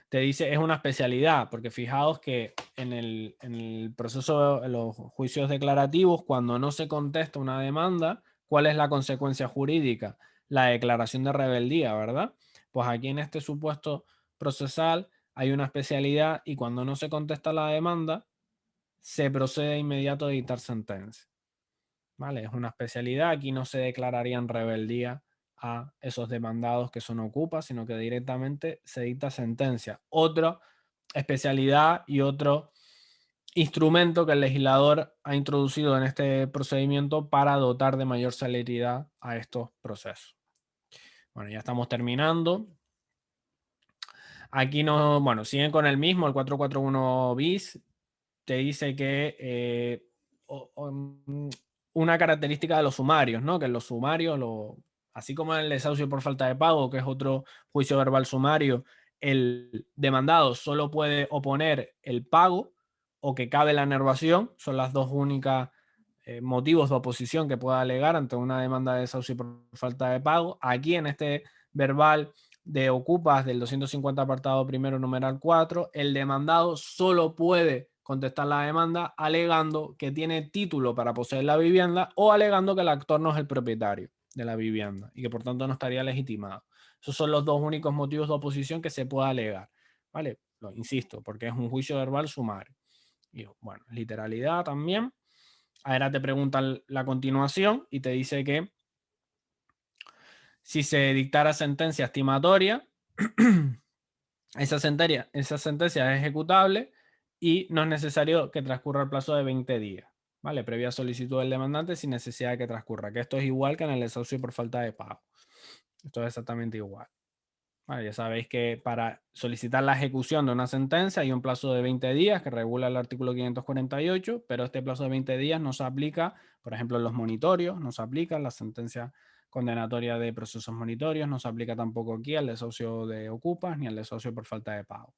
Te dice, es una especialidad, porque fijaos que en el proceso, en los juicios declarativos, cuando no se contesta una demanda, ¿cuál es la consecuencia jurídica? La declaración de rebeldía, ¿verdad? Pues aquí en este supuesto procesal hay una especialidad y cuando no se contesta la demanda, se procede de inmediato a dictar sentencia. ¿Vale? Es una especialidad. Aquí no se declararían rebeldía a esos demandados que son ocupas, sino que directamente se dicta sentencia. Otra especialidad y otro instrumento que el legislador ha introducido en este procedimiento para dotar de mayor celeridad a estos procesos. Bueno, ya estamos terminando. Aquí no, bueno, siguen con el mismo, el 441 bis, te dice que una característica de los sumarios, ¿no? Que en los sumarios, así como en el desahucio por falta de pago, que es otro juicio verbal sumario, el demandado solo puede oponer el pago o que cabe la enervación, son las dos únicas motivos de oposición que pueda alegar ante una demanda de desahucio por falta de pago. Aquí en este verbal de ocupas del 250 apartado primero numeral 4, el demandado solo puede contestar la demanda alegando que tiene título para poseer la vivienda o alegando que el actor no es el propietario de la vivienda y que por tanto no estaría legitimado. Esos son los dos únicos motivos de oposición que se puede alegar, ¿vale? Lo insisto, porque es un juicio verbal sumario. Y bueno, literalidad también. Ahora te preguntan la continuación y te dice que si se dictara sentencia estimatoria, esa sentencia es ejecutable y no es necesario que transcurra el plazo de 20 días, ¿vale? Previa solicitud del demandante sin necesidad de que transcurra, que esto es igual que en el desahucio por falta de pago. Esto es exactamente igual. Vale, ya sabéis que para solicitar la ejecución de una sentencia hay un plazo de 20 días que regula el artículo 548, pero este plazo de 20 días no se aplica, por ejemplo, en los monitorios, no se aplica en la sentencia condenatoria de procesos monitorios, no se aplica tampoco aquí al desahucio de ocupas ni al desahucio por falta de pago.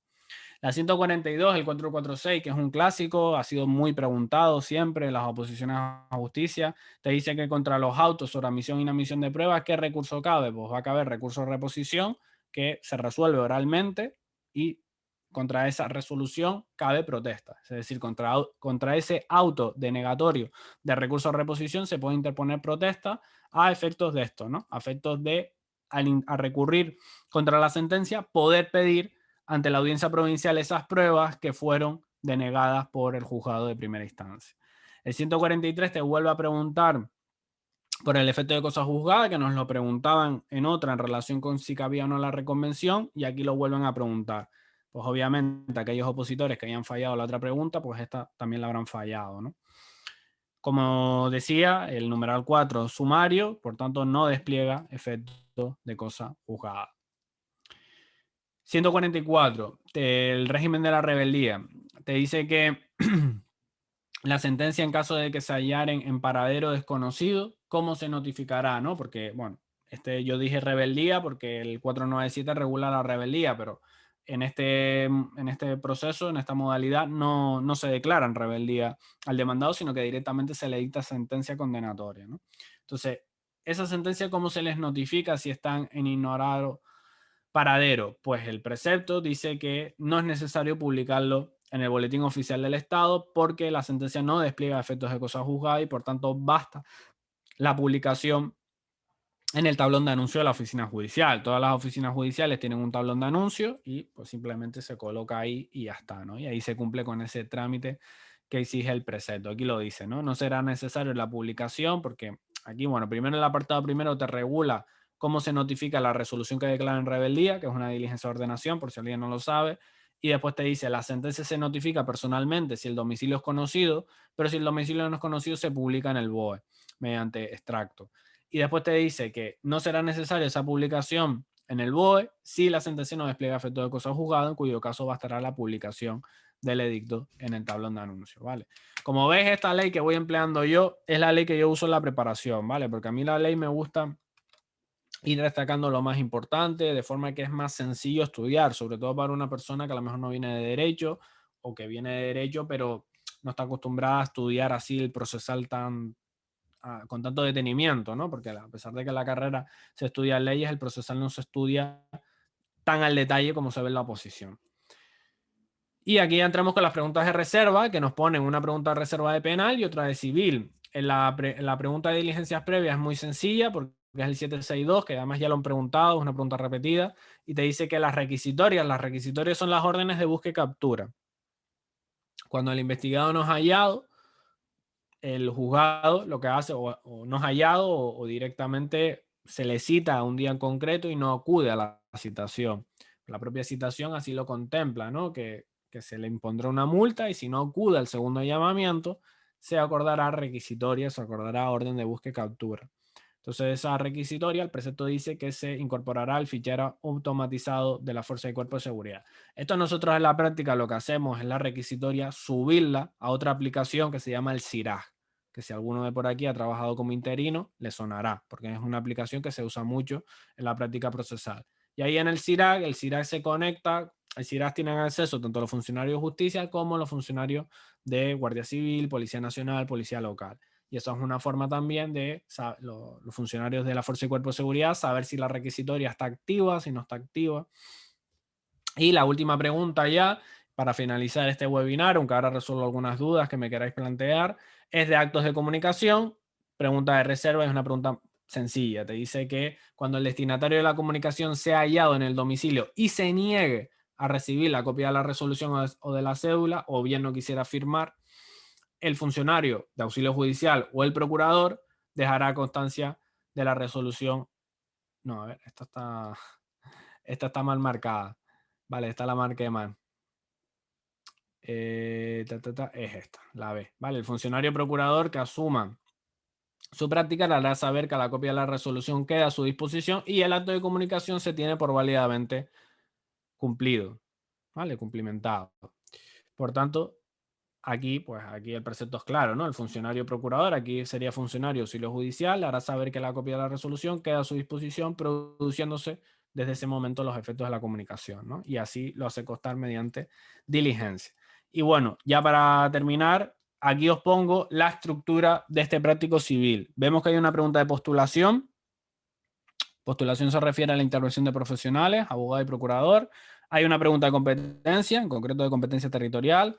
La 142, el 446, que es un clásico, ha sido muy preguntado siempre en las oposiciones a justicia, te dice que contra los autos sobre admisión e inadmisión de pruebas, ¿qué recurso cabe? Pues va a caber recurso de reposición que se resuelve oralmente y contra esa resolución cabe protesta. Es decir, contra ese auto denegatorio de recurso de reposición se puede interponer protesta a efectos de esto, ¿no? A efectos de, a recurrir contra la sentencia, poder pedir ante la audiencia provincial esas pruebas que fueron denegadas por el juzgado de primera instancia. El 143 te vuelve a preguntar por el efecto de cosa juzgada, que nos lo preguntaban en otra en relación con si cabía o no la reconvención, y aquí lo vuelven a preguntar. Pues obviamente aquellos opositores que habían fallado la otra pregunta, pues esta también la habrán fallado, ¿no? Como decía, el numeral 4 sumario, por tanto no despliega efecto de cosa juzgada. 144, el régimen de la rebeldía. Te dice que La sentencia en caso de que se hallaren en paradero desconocido, ¿cómo se notificará, no? Porque, bueno, yo dije rebeldía porque el 497 regula la rebeldía, pero en este proceso, en esta modalidad, no se declaran rebeldía al demandado, sino que directamente se le dicta sentencia condenatoria, ¿no? Entonces, esa sentencia, ¿cómo se les notifica si están en ignorado paradero? Pues el precepto dice que no es necesario publicarlo en el boletín oficial del Estado porque la sentencia no despliega efectos de cosa juzgada y por tanto basta la publicación en el tablón de anuncio de la oficina judicial. Todas las oficinas judiciales tienen un tablón de anuncio y pues simplemente se coloca ahí y ya está, ¿no? Y ahí se cumple con ese trámite que exige el precepto. Aquí lo dice, ¿no? No será necesario la publicación porque aquí, bueno, primero el apartado primero te regula cómo se notifica la resolución que declara en rebeldía, que es una diligencia de ordenación, por si alguien no lo sabe, y después te dice, la sentencia se notifica personalmente si el domicilio es conocido, pero si el domicilio no es conocido se publica en el BOE mediante extracto. Y después te dice que no será necesaria esa publicación en el BOE si la sentencia no despliega efecto de cosa juzgada, en cuyo caso bastará la publicación del edicto en el tablón de anuncio, ¿vale? Como ves, esta ley que voy empleando yo es la ley que yo uso en la preparación, ¿vale? Porque a mí la ley me gusta ir destacando lo más importante, de forma que es más sencillo estudiar, sobre todo para una persona que a lo mejor no viene de derecho o que viene de derecho, pero no está acostumbrada a estudiar así el procesal con tanto detenimiento, ¿no? Porque a pesar de que en la carrera se estudia leyes, el procesal no se estudia tan al detalle como se ve en la oposición. Y aquí entramos con las preguntas de reserva, que nos ponen una pregunta de reserva de penal y otra de civil. La pregunta de diligencias previas es muy sencilla porque es el 762, que además ya lo han preguntado, es una pregunta repetida, y te dice que las requisitorias son las órdenes de búsqueda y captura. Cuando el investigado no es hallado, el juzgado lo que hace o no es hallado o directamente se le cita a un día en concreto y no acude a la citación. La propia citación así lo contempla, ¿no? Que se le impondrá una multa y si no acude al segundo llamamiento, se acordará requisitoria, se acordará orden de búsqueda y captura. Entonces, esa requisitoria, el precepto dice que se incorporará al fichero automatizado de la Fuerza y Cuerpo de Seguridad. Esto nosotros en la práctica lo que hacemos es la requisitoria, subirla a otra aplicación que se llama el CIRAG, que si alguno de por aquí ha trabajado como interino, le sonará, porque es una aplicación que se usa mucho en la práctica procesal. Y ahí en el CIRAG se conecta, el CIRAG tiene acceso tanto los funcionarios de justicia como los funcionarios de Guardia Civil, Policía Nacional, Policía Local. Y eso es una forma también de los funcionarios de la Fuerza y Cuerpo de Seguridad saber si la requisitoria está activa, si no está activa. Y la última pregunta ya, para finalizar este webinar, aunque ahora resuelvo algunas dudas que me queráis plantear, es de actos de comunicación. Pregunta de reserva es una pregunta sencilla. Te dice que cuando el destinatario de la comunicación sea hallado en el domicilio y se niegue a recibir la copia de la resolución o de la cédula, o bien no quisiera firmar, el funcionario de auxilio judicial o el procurador dejará constancia de la resolución. No, a ver, esta está mal marcada. Vale, esta la marqué mal. Es esta, la B. Vale, el funcionario procurador que asuma su práctica le hará saber que la copia de la resolución queda a su disposición y el acto de comunicación se tiene por válidamente cumplido. Vale, cumplimentado. Por tanto, aquí, pues aquí el precepto es claro, ¿no? El funcionario procurador, aquí sería funcionario auxilio judicial, hará saber que la copia de la resolución queda a su disposición, produciéndose desde ese momento los efectos de la comunicación, ¿no? Y así lo hace constar mediante diligencia. Y bueno, ya para terminar, aquí os pongo la estructura de este práctico civil. Vemos que hay una pregunta de postulación. Postulación se refiere a la intervención de profesionales, abogado y procurador. Hay una pregunta de competencia, en concreto de competencia territorial.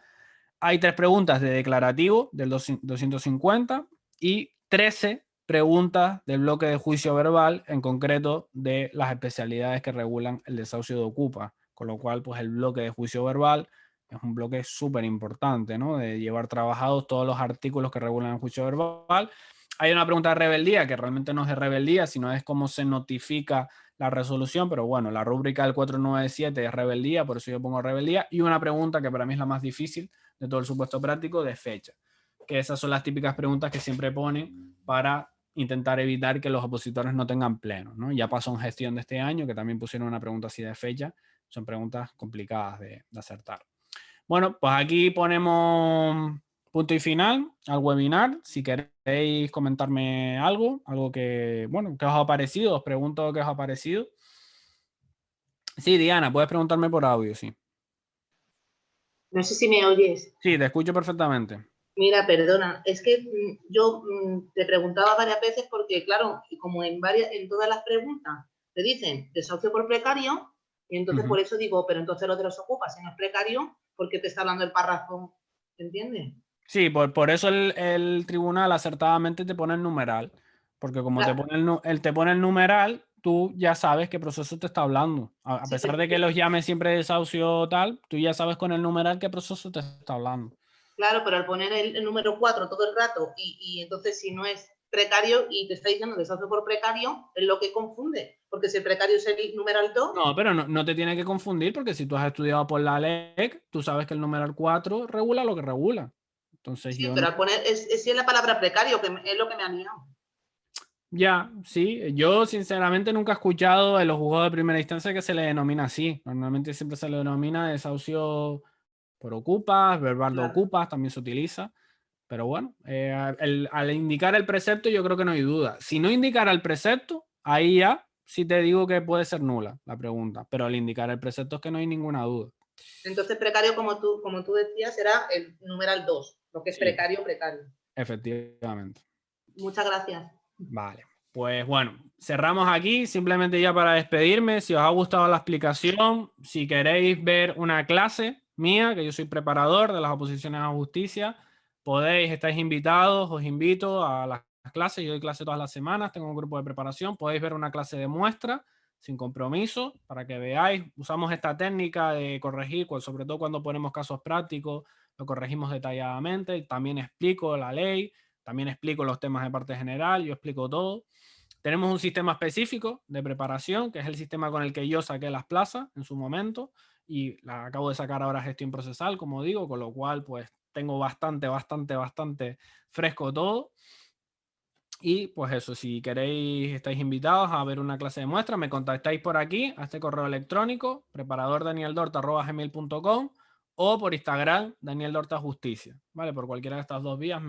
Hay 3 preguntas de declarativo del 250 y 13 preguntas del bloque de juicio verbal, en concreto de las especialidades que regulan el desahucio de ocupa. Con lo cual, pues el bloque de juicio verbal es un bloque súper importante, ¿no? De llevar trabajados todos los artículos que regulan el juicio verbal. Hay una pregunta de rebeldía, que realmente no es de rebeldía, sino es cómo se notifica la resolución, pero bueno, la rúbrica del 497 es rebeldía, por eso yo pongo rebeldía. Y una pregunta que para mí es la más difícil de todo el supuesto práctico, de fecha. Que esas son las típicas preguntas que siempre ponen para intentar evitar que los opositores no tengan pleno, ¿no? Ya pasó en gestión de este año, que también pusieron una pregunta así de fecha. Son preguntas complicadas de acertar. Bueno, pues aquí ponemos Punto y final al webinar. Si queréis comentarme algo que, bueno, que os ha parecido, os pregunto qué os ha parecido. Sí, Diana, puedes preguntarme por audio, sí. No sé si me oyes. Sí, te escucho perfectamente. Mira, perdona, es que yo te preguntaba varias veces porque, claro, como en todas las preguntas te dicen desahucio por precario, y entonces por eso digo, pero entonces lo de los ocupas, si no es precario, ¿por qué te está hablando el párrafo? ¿Entiendes? Sí, por eso el tribunal acertadamente te pone el numeral. Porque como te Claro, pone te pone el numeral, tú ya sabes qué proceso te está hablando. A sí, pesar de que los llame siempre desahucio tal, tú ya sabes con el numeral qué proceso te está hablando. claro, pero al poner el número 4 todo el rato y entonces si no es precario y te está diciendo desahucio por precario, es lo que confunde, porque si el precario es el numeral 2. No, pero no te tiene que confundir porque si tú has estudiado por la LEC, tú sabes que el numeral 4 regula lo que regula. Entonces Sí, yo pero no. al poner, es la palabra precario, que es lo que me ha liado. Ya, sí, yo sinceramente nunca he escuchado en los juzgados de primera instancia que se le denomina así. Normalmente siempre se le denomina desahucio por ocupas, verbal de Claro. ocupas también se utiliza. Pero bueno, al indicar el precepto yo creo que no hay duda. Si no indicara el precepto, ahí ya sí te digo que puede ser nula la pregunta. Pero al indicar el precepto es que no hay ninguna duda. Entonces, precario, como tú decías, será el numeral 2, lo que es Sí, precario, precario. efectivamente. Muchas gracias. Vale, pues bueno, cerramos aquí, simplemente ya para despedirme. Si os ha gustado la explicación, si queréis ver una clase mía, que yo soy preparador de las oposiciones a justicia, estáis invitados, os invito a las clases. Yo doy clase todas las semanas, tengo un grupo de preparación, podéis ver una clase de muestra sin compromiso para que veáis. Usamos esta técnica de corregir, sobre todo cuando ponemos casos prácticos, lo corregimos detalladamente y también explico la ley. También explico los temas de parte general, yo explico todo. Tenemos un sistema específico de preparación, que es el sistema con el que yo saqué las plazas en su momento y la acabo de sacar ahora gestión procesal, como digo, con lo cual pues tengo bastante fresco todo. Y pues eso, si queréis, estáis invitados a ver una clase de muestra, me contactáis por aquí, a este correo electrónico, preparadordanieldorta@gmail.com o por Instagram, Daniel Dorta Justicia, ¿vale? Por cualquiera de estas dos vías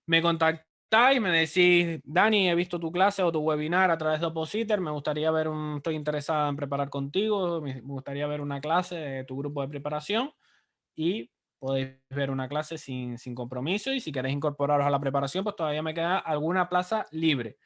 me contactáis, me decís, Dani, he visto tu clase o tu webinar a través de Opositer, me gustaría estoy interesada en preparar contigo, me gustaría ver una clase de tu grupo de preparación y podéis ver una clase sin compromiso y si queréis incorporaros a la preparación, pues todavía me queda alguna plaza libre.